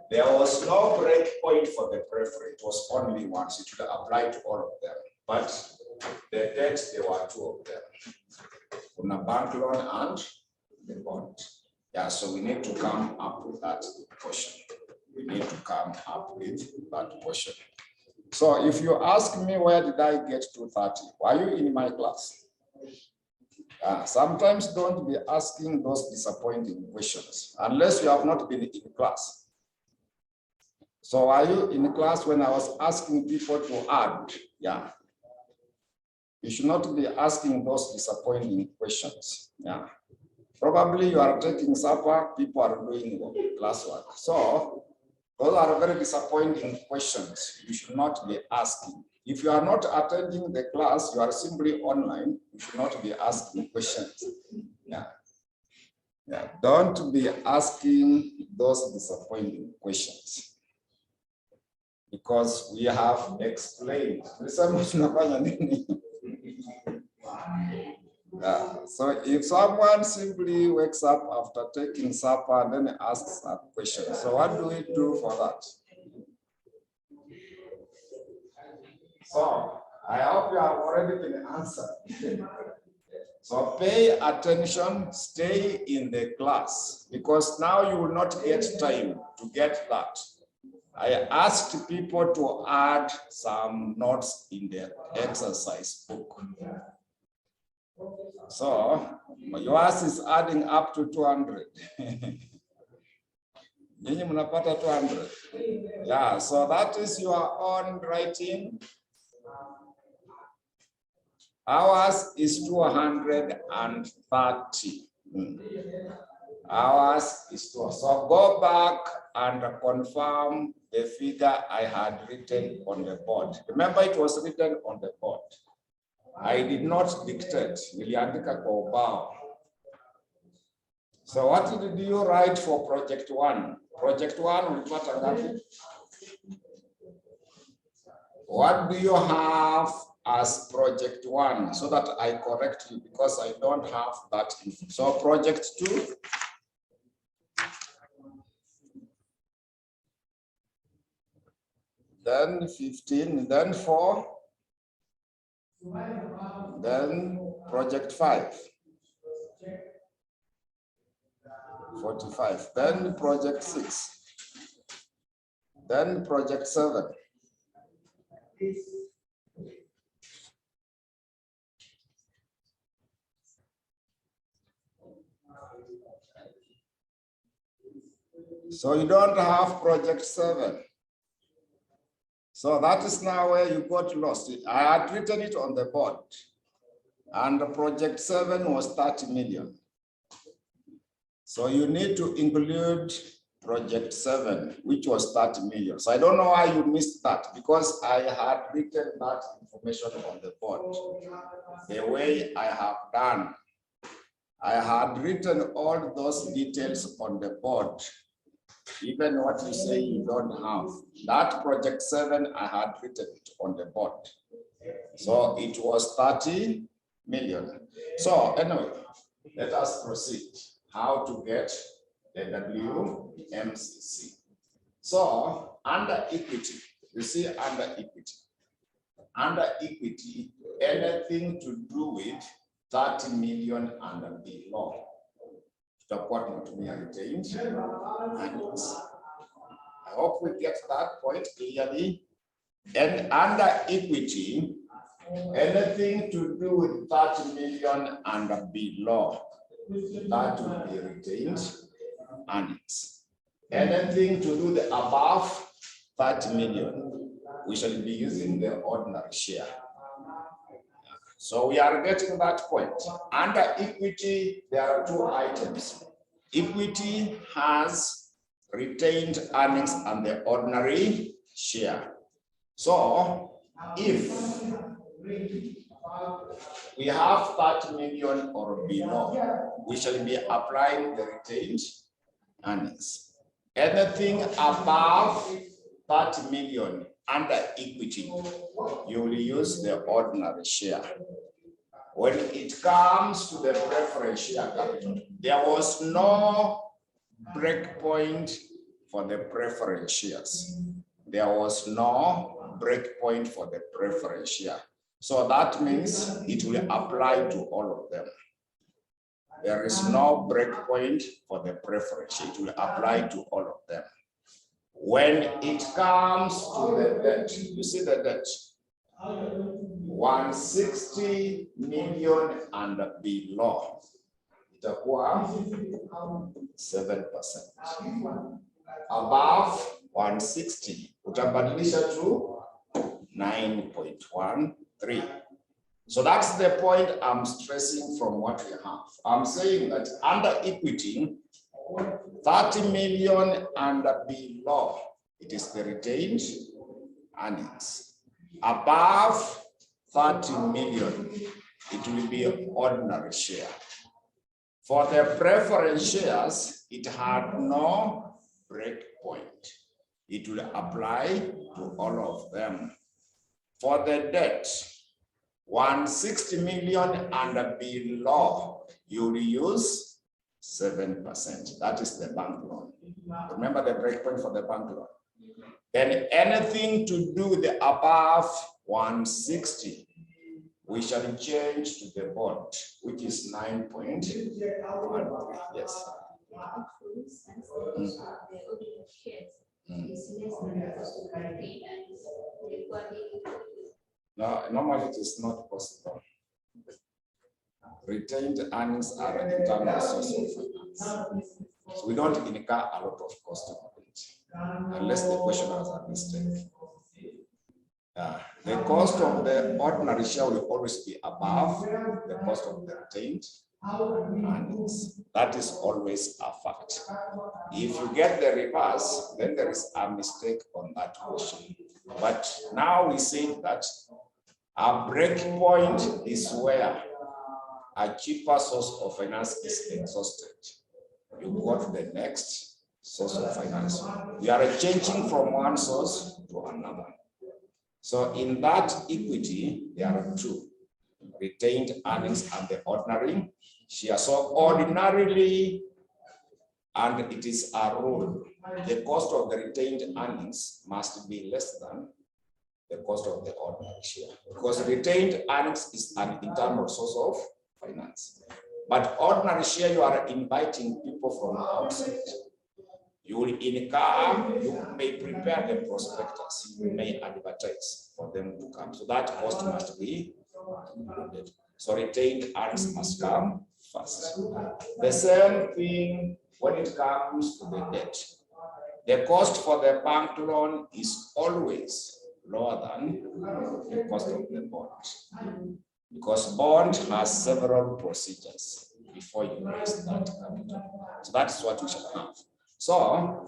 There was no break point for the preference, it was only once, it would apply to all of them. But the debt, there were two of them, on a bank loan and the bond. Yeah, so we need to come up with that portion. We need to come up with that portion. So if you ask me, where did I get 230? Were you in my class? Sometimes don't be asking those disappointing questions unless you have not been in class. So are you in class when I was asking people to add? Yeah. You should not be asking those disappointing questions. Yeah. Probably you are taking supper, people are doing classwork. So those are very disappointing questions. You should not be asking. If you are not attending the class, you are simply online, you should not be asking questions. Yeah. Yeah. Don't be asking those disappointing questions. Because we have explained. So if someone simply wakes up after taking supper and then asks a question, so what do we do for that? So I hope you have already been answered. So pay attention, stay in the class, because now you will not get time to get that. I asked people to add some notes in their exercise book. So yours is adding up to 200. Nyinyi mnapata 200. Yeah, so that is your own writing. Ours is 230. Ours is 200. So go back and confirm the figure I had written on the board. Remember, it was written on the board. I did not dictate. So what did you write for project 1? Project 1 will matter. What do you have as project 1 so that I correct you, because I don't have that info. So project 2. Then 15, then 4. Then project 5. 45. Then project 6. Then project 7. So you don't have project 7. So that is now where you got lost. I had written it on the board, and the project 7 was 30 million. So you need to include project 7, which was 30 million. So I don't know why you missed that, because I had written that information on the board. The way I have done, I had written all those details on the board. Even what you say you don't have. That project 7, I had written it on the board. So it was 30 million. So anyway, let us proceed. How to get the WMCC. So under equity, you see under equity. Under equity, anything to do with 30 million and below. Support not me retained. I hope we get that point clearly. And under equity, anything to do with 30 million and below, that will be retained earnings. Anything to do the above 30 million, we shall be using the ordinary share. So we are getting that point. Under equity, there are 2 items. Equity has retained earnings and the ordinary share. So if we have 30 million or below, we shall be applying the retained earnings. Anything above 30 million under equity, you will use the ordinary share. When it comes to the preference share capital, there was no breakpoint for the preference shares. There was no breakpoint for the preference share. So that means it will apply to all of them. There is no breakpoint for the preference share. It will apply to all of them. When it comes to the debt, you see the debt, 160 million and below, itakuwa 7%. Above 160, utabadilisha to 9.13. So that's the point I'm stressing from what we have. I'm saying that under equity, 30 million and below, it is the retained earnings. Above 30 million, it will be an ordinary share. For the preference shares, it had no breakpoint. It will apply to all of them. For the debt, 160 million and below, you will use 7%. That is the bank loan. Remember the breakpoint for the bank loan. Then anything to do with the above 160, we shall change to the bond, which is 9.13. Yes. For instance, the ordinary shares is less than the cost of retained earnings. No, normally it is not possible. Retained earnings are an internal source of finance. So we don't incur a lot of cost of it, unless the questioner has a mistake. The cost of the ordinary share will always be above the cost of the retained earnings. That is always a fact. If you get the reverse, then there is a mistake on that question. But now we say that a break point is where a cheaper source of finance is exhausted. You go to the next source of finance. We are changing from one source to another. So in that equity, there are 2, retained earnings and the ordinary share. So ordinarily, and it is a rule, the cost of the retained earnings must be less than the cost of the ordinary share, because retained earnings is an internal source of finance. But ordinary share, you are inviting people from outside. You will incur, you may prepare the prospectus, you may advertise for them to come. So that cost must be included. So retained earnings must come first. The same thing when it comes to the debt. The cost for the bank loan is always lower than the cost of the bond, because bond has several procedures. before you raise that capital. So that's what we shall have. So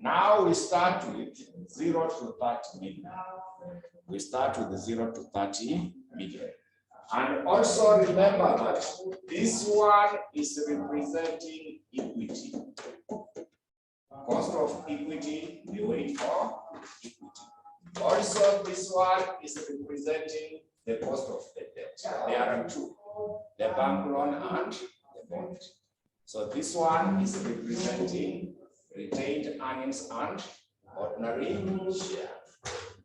now we start with 0 to 30 million. We start with the 0 to 30 million. And also remember that this one is representing equity. Cost of equity, we wait for equity. Also, this one is representing the cost of the debt. There are two, the bank loan and the bond. So this one is representing retained earnings and ordinary share.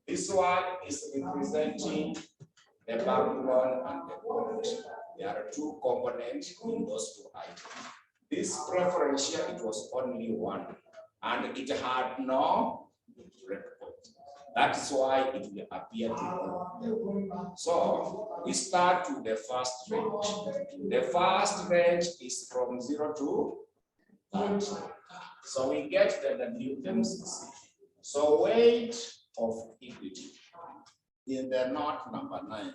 This one is representing the bank loan and the bond. There are two components in those two items. This preference share, it was only one, and it had no record. That's why it will appear to you. So we start with the first range. The first range is from 0 to 30. So we get the WMCC. So weight of equity in the note number 9.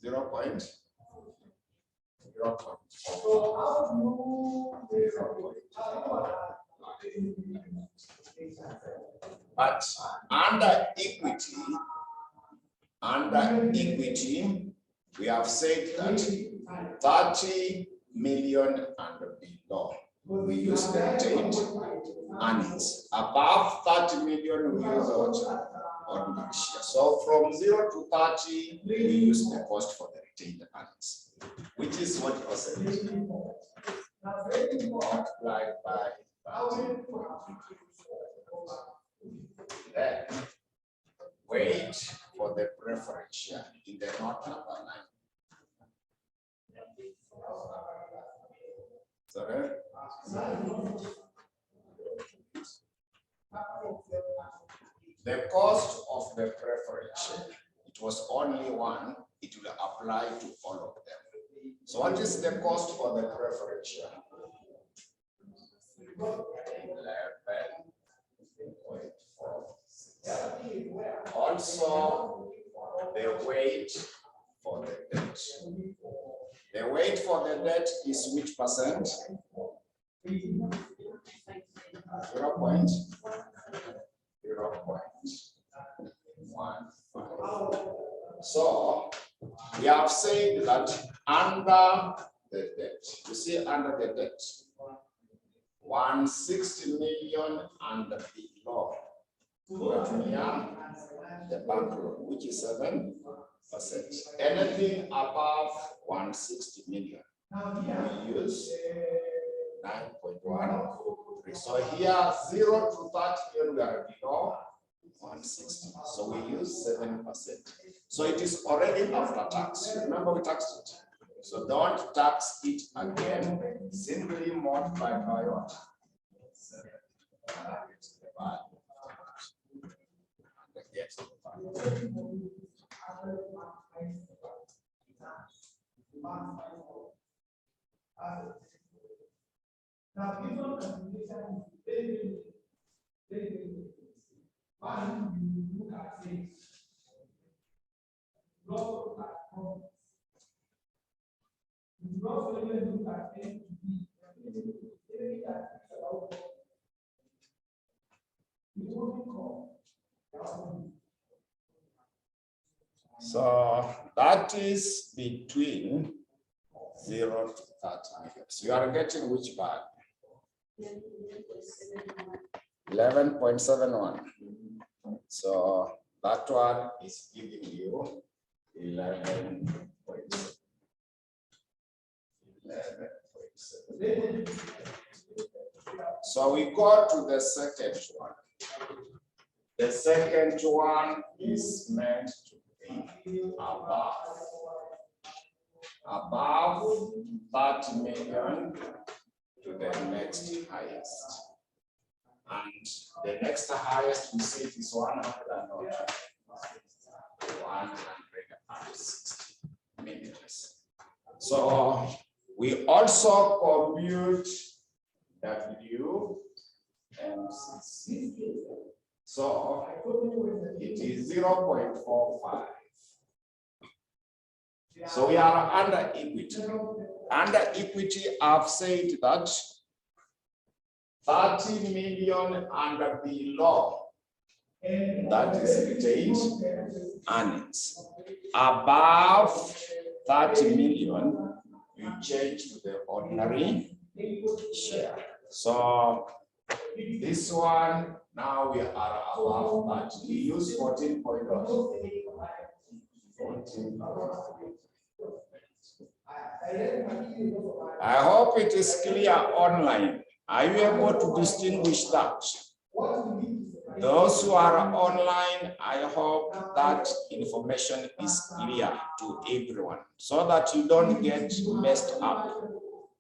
Zero point. But under equity, we have said that 30 million and below, we use the retained earnings. Above 30 million, we use what? Ordinary share. So from 0 to 30, we use the cost for the retained earnings, which is what was multiplied by 30. Then wait for the preference share in the note number 9. Sorry? The cost of the preference share, it was only one, it will apply to all of them. So what is the cost for the preference share? 11.46. Also, the weight for the debt. The weight for the debt is which percent? 0.1. So we have said that under the debt, you see under the debt, 160 million and below, the bank loan, which is 7%. Anything above 160 million, we use 9.1. So here 0 to 30 million, we are below 160. So we use 7%. So it is already after tax. Remember we taxed it. So don't tax it again. Simply multiply by what? 7. So that is between 0 to 30 million. So you are getting which part? 11.71. So that one is giving you 11.7. So we go to the second one. The second one is meant to be above 30 million to the next highest. And the next highest we see is 160 million. So we also compute WMCC. So it is 0.45. So we are under equity. Under equity, I've said that 30 million and below, that is retained earnings. Above 30 million, you change to the ordinary share. So this one, now we are above that. We use 14 point. 14. I hope it is clear online. Are you able to distinguish that? Those who are online, I hope that information is clear to everyone so that you don't get messed up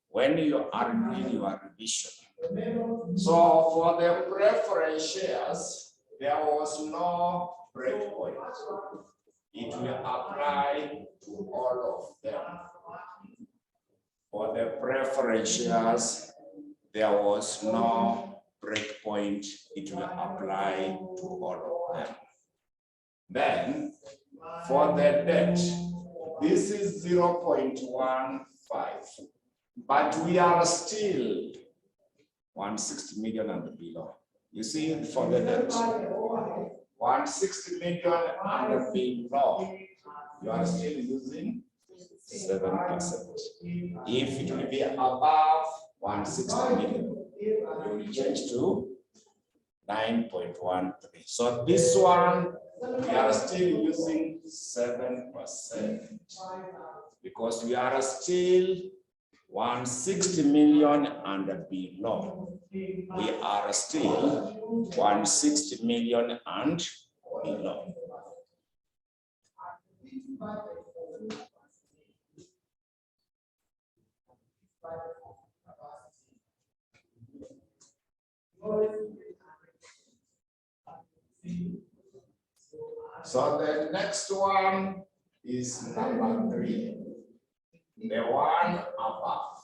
when you are doing your revision. So for the preference shares, there was no breakpoint. It will apply to all of them. For the preference shares, there was no breakpoint. It will apply to all of them. Then for the debt, this is 0.15, but we are still 160 million and below. You see, for the debt, 160 million and below, you are still using 7%. If it will be above 160 million, you will change to 9.13. So this one, we are still using 7% because we are still 160 million and below. We are still 160 million and below. So the next one is number 3. The one above.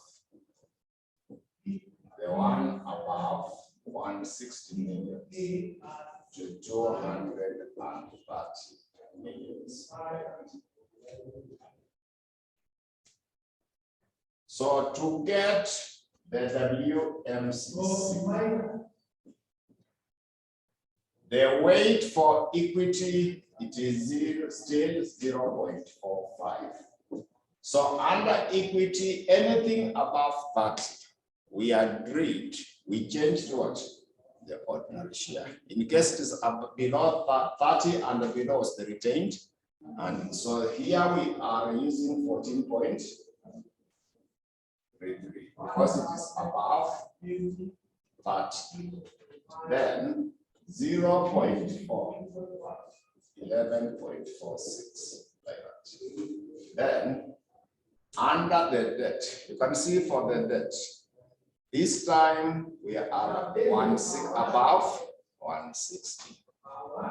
The one above 160 million to 230 millions. So to get the WMCC, the weight for equity, it is still 0.45. So under equity, anything above 30, we agreed, we changed to what? The ordinary share. In case it is below 30 and below is the retained. And so here we are using 14.33 because it is above 30. Then 0.4, 11.46, like that. Then under the debt, you can see for the debt, this time we are above 160.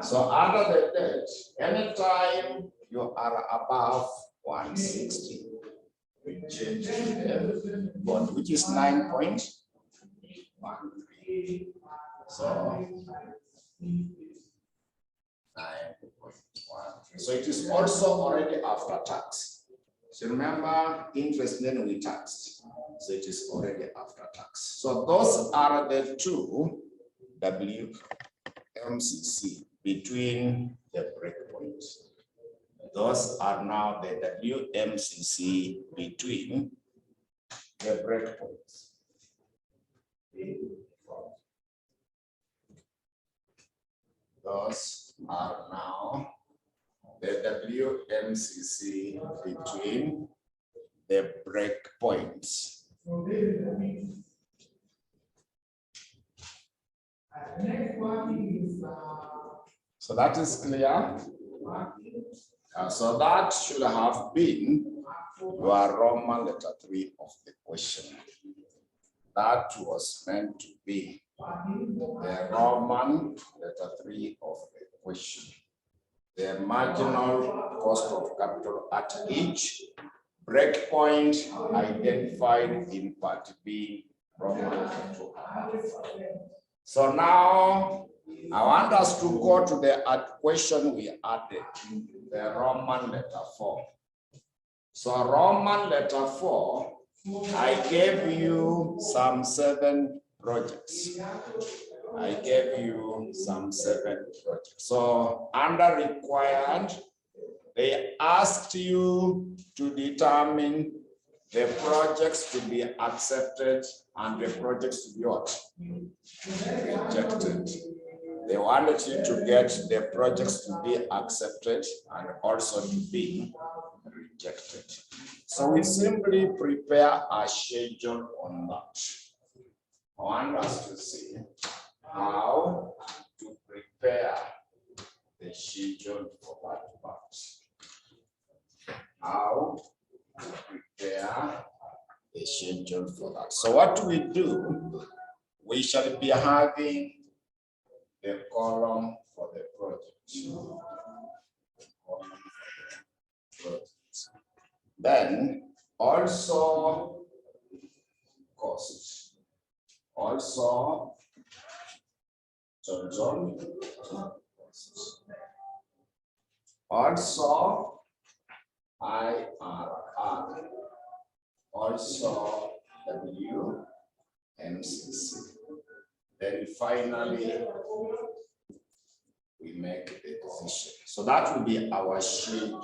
So under the debt, anytime you are above 160, we change to the bond, which is 9.13. So 9.13. So it is also already after tax. So remember, interest then we taxed. So it is already after tax. So those are the two WMCC between the breakpoints. Those are now the WMCC between the breakpoints. Those are now the WMCC between the breakpoints. So that is clear. So that should have been your Roman letter 3 of the question. That was meant to be the Roman letter 3 of the question. The marginal cost of capital at each breakpoint identified in part B, Roman letter 2. So now I want us to go to the question we added, the Roman letter 4. So Roman letter 4, I gave you some 7 projects. I gave you some 7 projects. So under required, they asked you to determine the projects to be accepted and the projects to be what? Rejected. They wanted you to get the projects to be accepted and also to be rejected. So we simply prepare a schedule on that. I want us to see how to prepare the schedule for that part. How to prepare the schedule for that. So what do? We shall be having the column for the project. Then also costs. Also total costs. Also IRR. Also WMCC. Then finally, we make the decision. So that will be our schedule.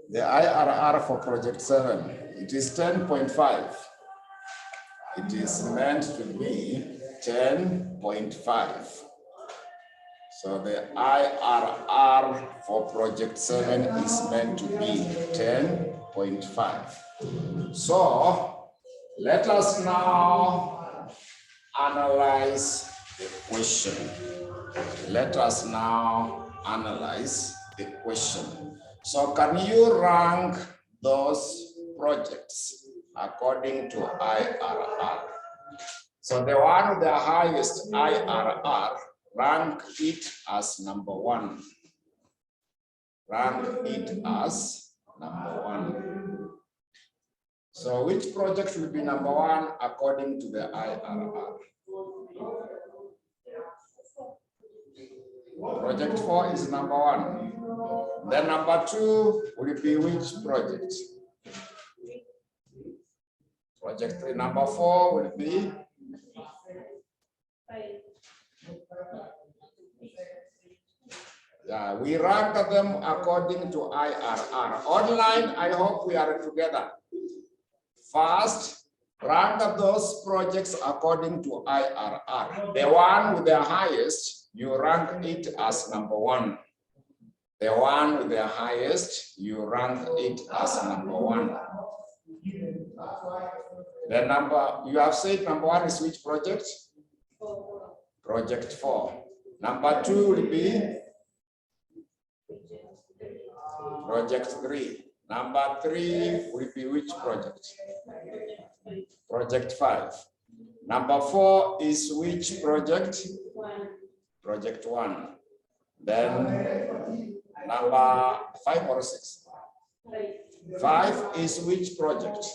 The IRR for project 7, it is 10.5. It is meant to be 10.5. So the IRR for project 7 is meant to be 10.5. So let us now analyze the question. Let us now analyze the question. So can you rank those projects according to IRR? So the one with the highest IRR, rank it as number 1. Rank it as number 1. So which project will be number 1 according to the IRR? Project 4 is number 1. Then number 2 will be which project? Project 3. Number 4 will be? Yeah, we rank them according to IRR. Online, I hope we are together. First, rank those projects according to IRR. The one with the highest, you rank it as number 1. The one with the highest, you rank it as number 1. The number, you have said number 1 is which project? Project 4. Number 2 will be project 3. Number 3 will be which project? Project 5. Number 4 is which project? Project 1. Then number 5 or 6? 5 is which project?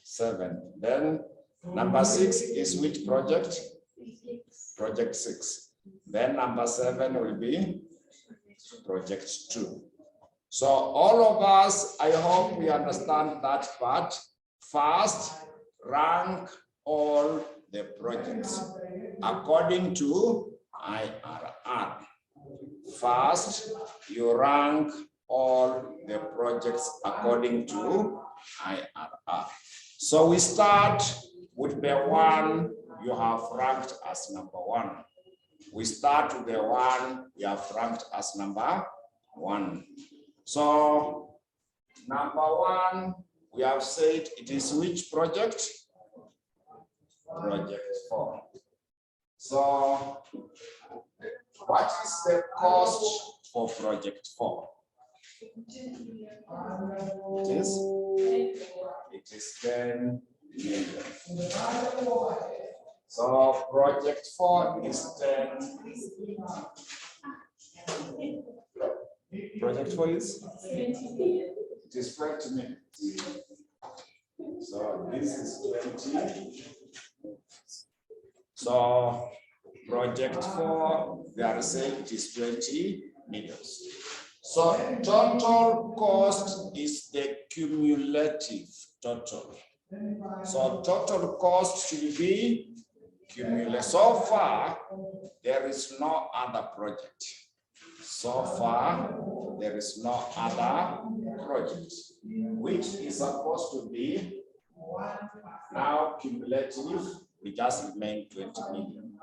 7. Then number 6 is which project? Project 6. Then number 7 will be project 2. So all of us, I hope we understand that part. First, rank all the projects according to IRR. First, you rank all the projects according to IRR. So we start with the one you have ranked as number 1. We start with the one you have ranked as number 1. So number 1, we have said it is which project? Project 4. So what is the cost for project 4? It is is 10 million. So project 4 is 10. Project 4 is? It is 20 minutes. So this is 20. So project 4, they are saying it is 20 million. So total cost is the cumulative total. So total cost should be cumulative. So far, there is no other project. So far, there is no other project, which is supposed to be now cumulative. We just remain 20 million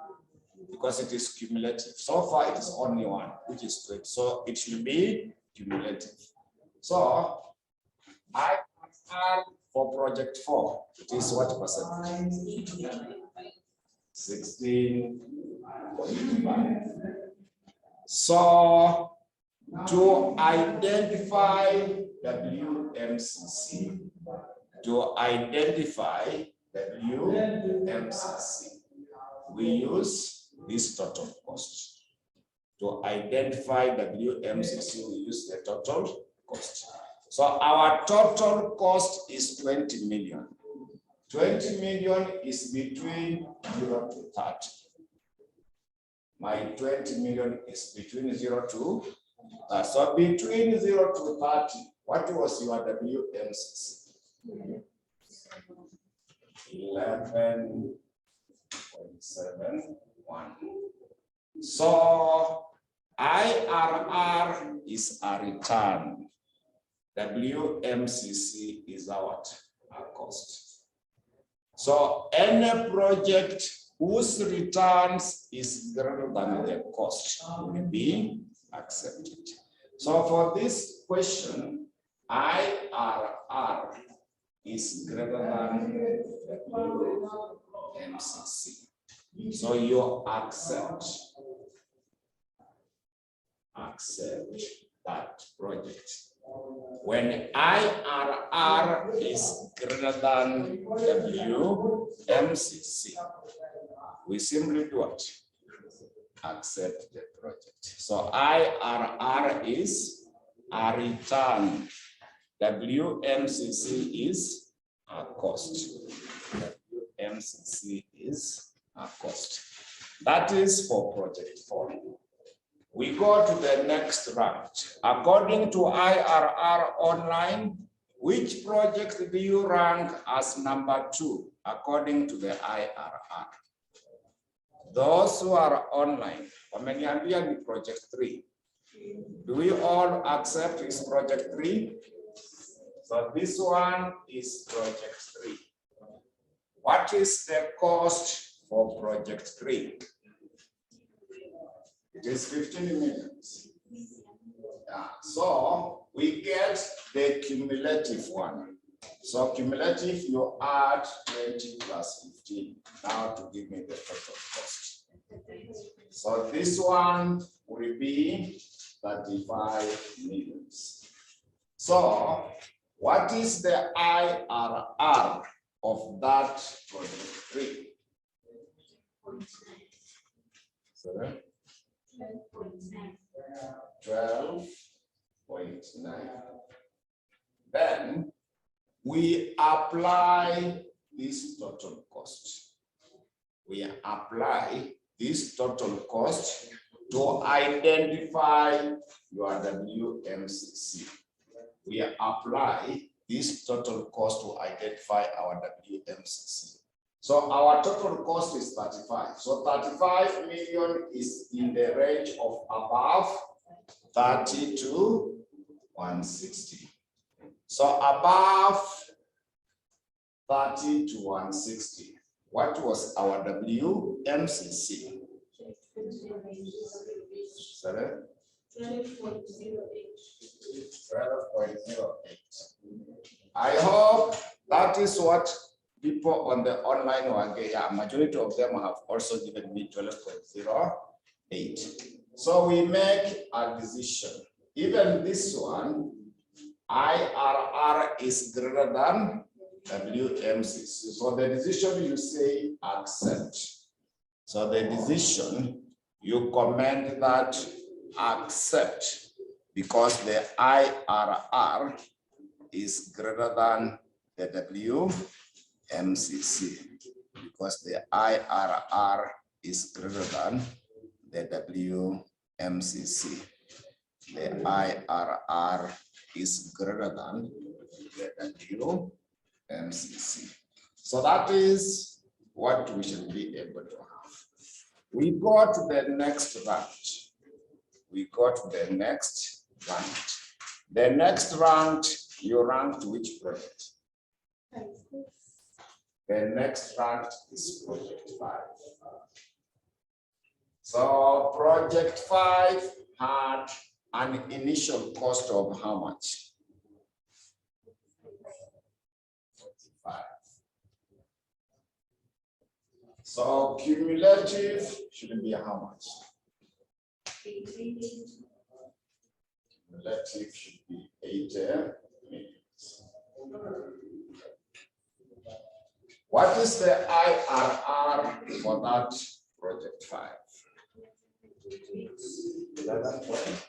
because it is cumulative. So far, it is only one, which is 20. So it should be cumulative. So I add for project 4, it is what percent? 16.5. So to identify WMCC, we use this total cost. To identify WMCC, we use the total cost. So our total cost is 20 million. 20 million is between 0 to 30. My 20 million is between 0 to 30. So between 0 to 30, what was your WMCC? 11.71. So IRR is a return. WMCC is our cost. So any project whose returns is greater than the cost will be accepted. So for this question, IRR is greater than WMCC. So you accept that project. When IRR is greater than WMCC, we simply do what? Accept the project. So IRR is a return. WMCC is a cost. WMCC is a cost. That is for project 4. We go to the next round. According to IRR online, which project do you rank as number 2 according to the IRR? Those who are online, wameniambia ni project 3. Do we all accept this project 3? So this one is project 3. What is the cost for project 3? It is 15 million. Yeah. So we get the cumulative one. So cumulative, you add 20 plus 15 now to give me the total cost. So this one will be 35 million. So what is the IRR of that project 3? 12.9. Then we apply this total cost. We apply this total cost to identify your WMCC. We apply this total cost to identify our WMCC. So our total cost is 35. So 35 million is in the range of above 30 to 160. So above 30 to 160. What was our WMCC? 12.08. I hope that is what people on the online one get. Yeah, majority of them have also given me 12.08. So we make a decision. Even this one, IRR is greater than WMCC. So the decision you say accept. So the decision you comment that accept because the IRR is greater than the WMCC because the IRR is greater than the WMCC. The IRR is greater than the WMCC. So that is what we should be able to have. We go to the next range. We go to the next range. The next range, you rank to which project? The next rank is project 5. So project 5 had an initial cost of how much? 45. So cumulative should be how much? Cumulative should be 80 million. What is the IRR for that project 5? 11 point.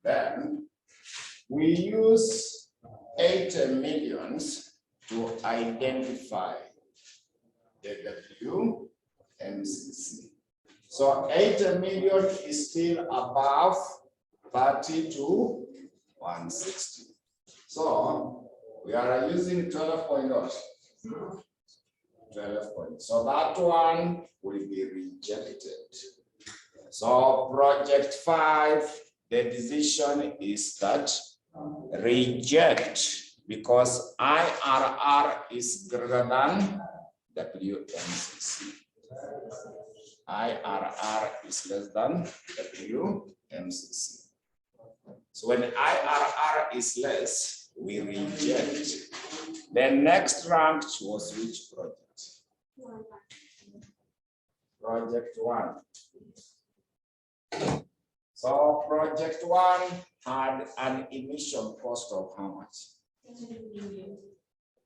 Then we use 80 millions to identify the WMCC. So 80 million is still above 30 to 160. So we are using 12 point. 12 points. So that one will be rejected. So project 5, the decision is that reject because IRR is greater than WMCC. IRR is less than WMCC. So when IRR is less, we reject. The next rank was which project? Project 1. So project 1 had an initial cost of how much?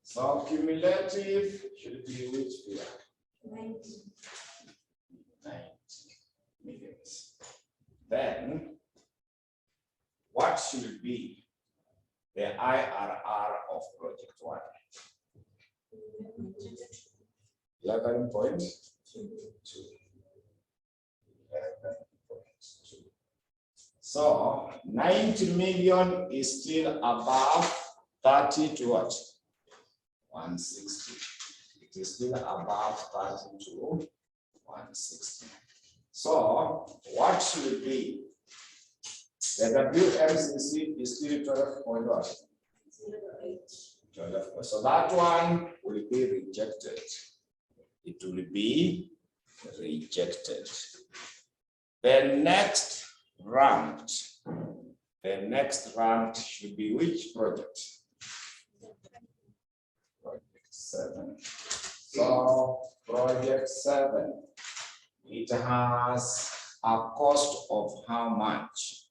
So cumulative should be which figure? 90 millions. Then what should be the IRR of project 1? 11.2. 11.2. So 90 million is still above 30 to what? 160. It is still above 30 to 160. So what should be? The WMCC is still 12.1. 12. So that one will be rejected. It will be rejected. The next ranked should be which project? Project 7. So project 7, it has a cost of how much?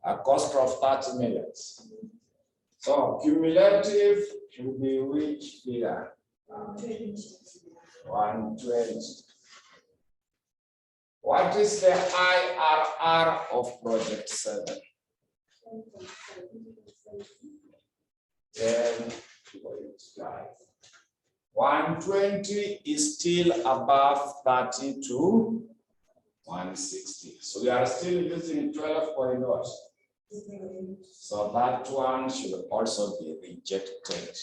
A cost of 30 million. So cumulative should be which figure? 120. What is the IRR of project 7? 10.5. 120 is still above 30 to 160. So we are still using 12 point what? So that one should also be rejected.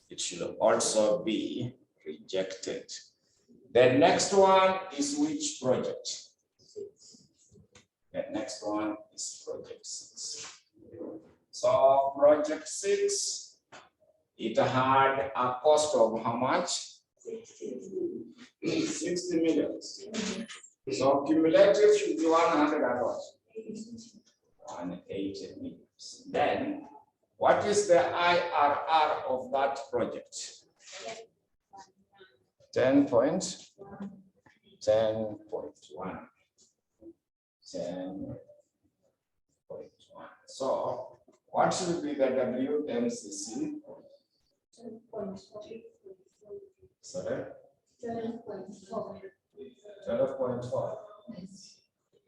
It should also be rejected. The next one is which project? The next one is project 6. So project 6, it had a cost of how much? 60 million. So cumulative should be 100 and what? 180 million. Then what is the IRR of that project? 10.1. 10.1. So what should be the WMCC? Sorry? 12.4. 12.4.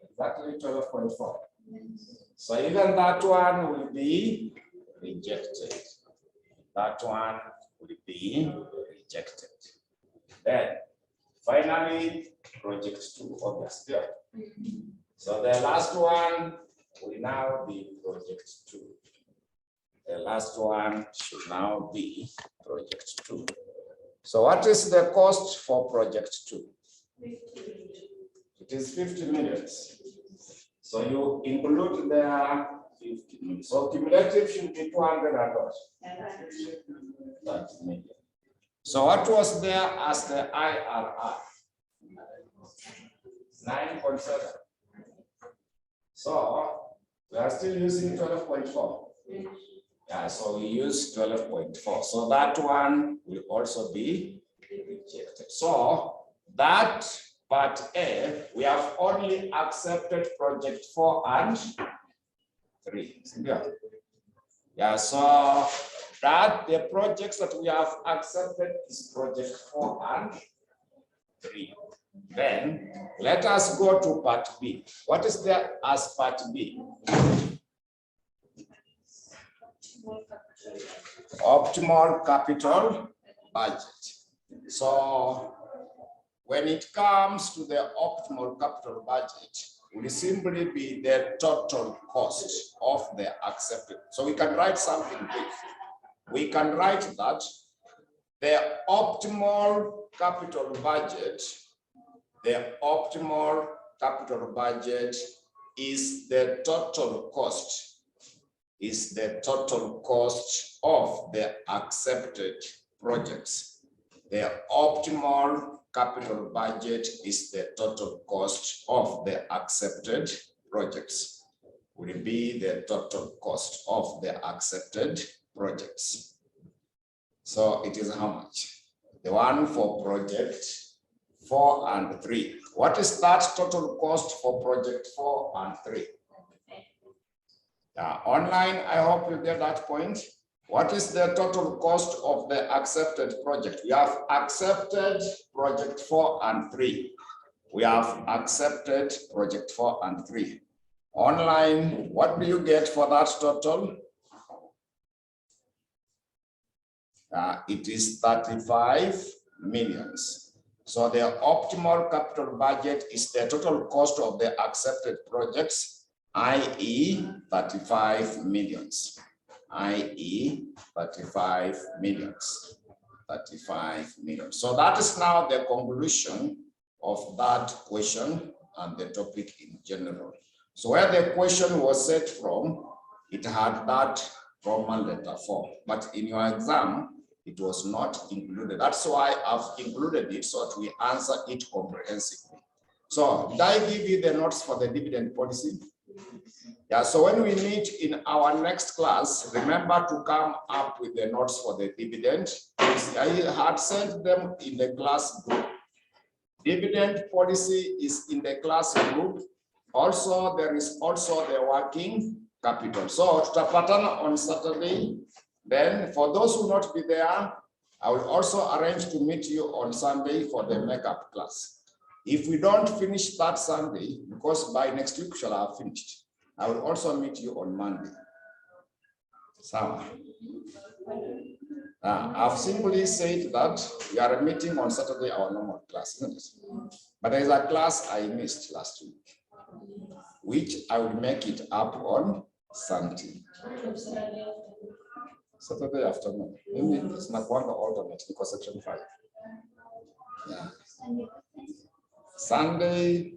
Exactly 12.4. So even that one will be rejected. That one will be rejected. Then finally, project 2, obviously. So the last one will now be project 2. The last one should now be project 2. So what is the cost for project 2? It is 50 minutes. So you include the 50 minutes. So cumulative should be 200 and what? 30 million. So what was there as the IRR? 9.7. So we are still using 12.4. Yeah, so we use 12.4. So that one will also be rejected. So that part A, we have only accepted project 4 and 3. Yeah, so that the projects that we have accepted is project 4 and 3. Then let us go to part B. What is there as part B? Optimal capital budget. So when it comes to the optimal capital budget, will simply be the total cost of the accepted. So we can write something brief. We can write that the optimal capital budget, is the total cost of the accepted projects. The optimal capital budget is the total cost of the accepted projects. Will be the total cost of the accepted projects. So it is how much? The one for project 4 and 3. What is that total cost for project 4 and 3? Online, I hope you get that point. What is the total cost of the accepted project? We have accepted project 4 and 3. We have accepted project 4 and 3. Online, what do you get for that total? It is 35 millions. So the optimal capital budget is the total cost of the accepted projects, i.e. 35 millions. i.e. 35 millions. 35 million. So that is now the conclusion of that question and the topic in general. So where the question was set from, it had that Roman letter 4, but in your exam, it was not included. That's why I've included it so that we answer it comprehensively. So did I give you the notes for the dividend policy? Yeah, so when we meet in our next class, remember to come up with the notes for the dividend. I had sent them in the class group. Dividend policy is in the class group. Also, there is also the working capital. So tutapatana on Saturday. Then for those who will not be there, I will also arrange to meet you on Sunday for the makeup class. If we don't finish that Sunday, because by next week we shall have finished, I will also meet you on Monday. So, I've simply said that we are meeting on Saturday, our normal class, isn't it? But there is a class I missed last week, which I will make it up on Sunday. Saturday afternoon. Maybe it's not one alternate because section 5. Yeah. Sunday.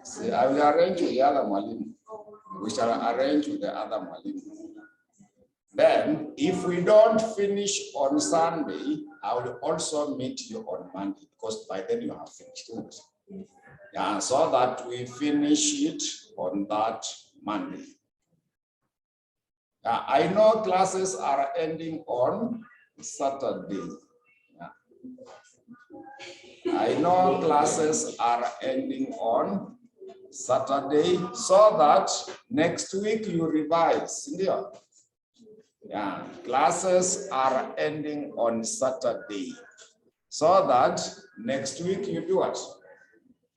See, I will arrange with the other Mwalimu. We shall arrange with the other Mwalimu. Then, if we don't finish on Sunday, I will also meet you on Monday because by then you have finished it. Yeah, so that we finish it on that Monday. I know classes are ending on Saturday. Yeah. I know classes are ending on Saturday, so that next week you revise. Yeah, classes are ending on Saturday, so that next week you do what?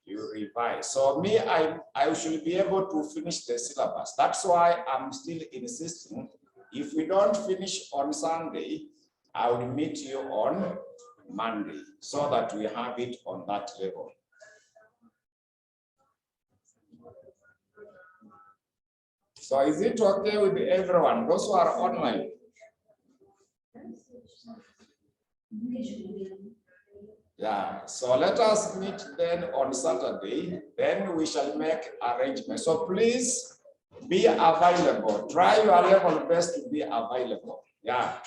You revise. So me, I should be able to finish the syllabus. That's why I'm still insisting. If we don't finish on Sunday, I will meet you on Monday, so that we have it on that level. So is it okay with everyone, those who are online? Yeah, so let us meet then on Saturday, then we shall make arrangements. So please be available. Try your level best to be available. Yeah,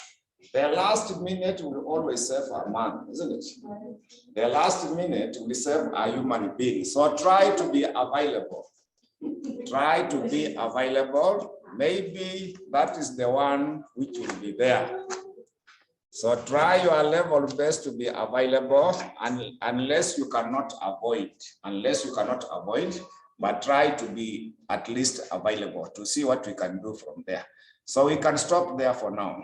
the last minute will always save a man, isn't it? The last minute will save a human being. So try to be available. Try to be available. Maybe that is the one which will be there. So try your level best to be available, and unless you cannot avoid, but try to be at least available to see what we can do from there. So we can stop there for now.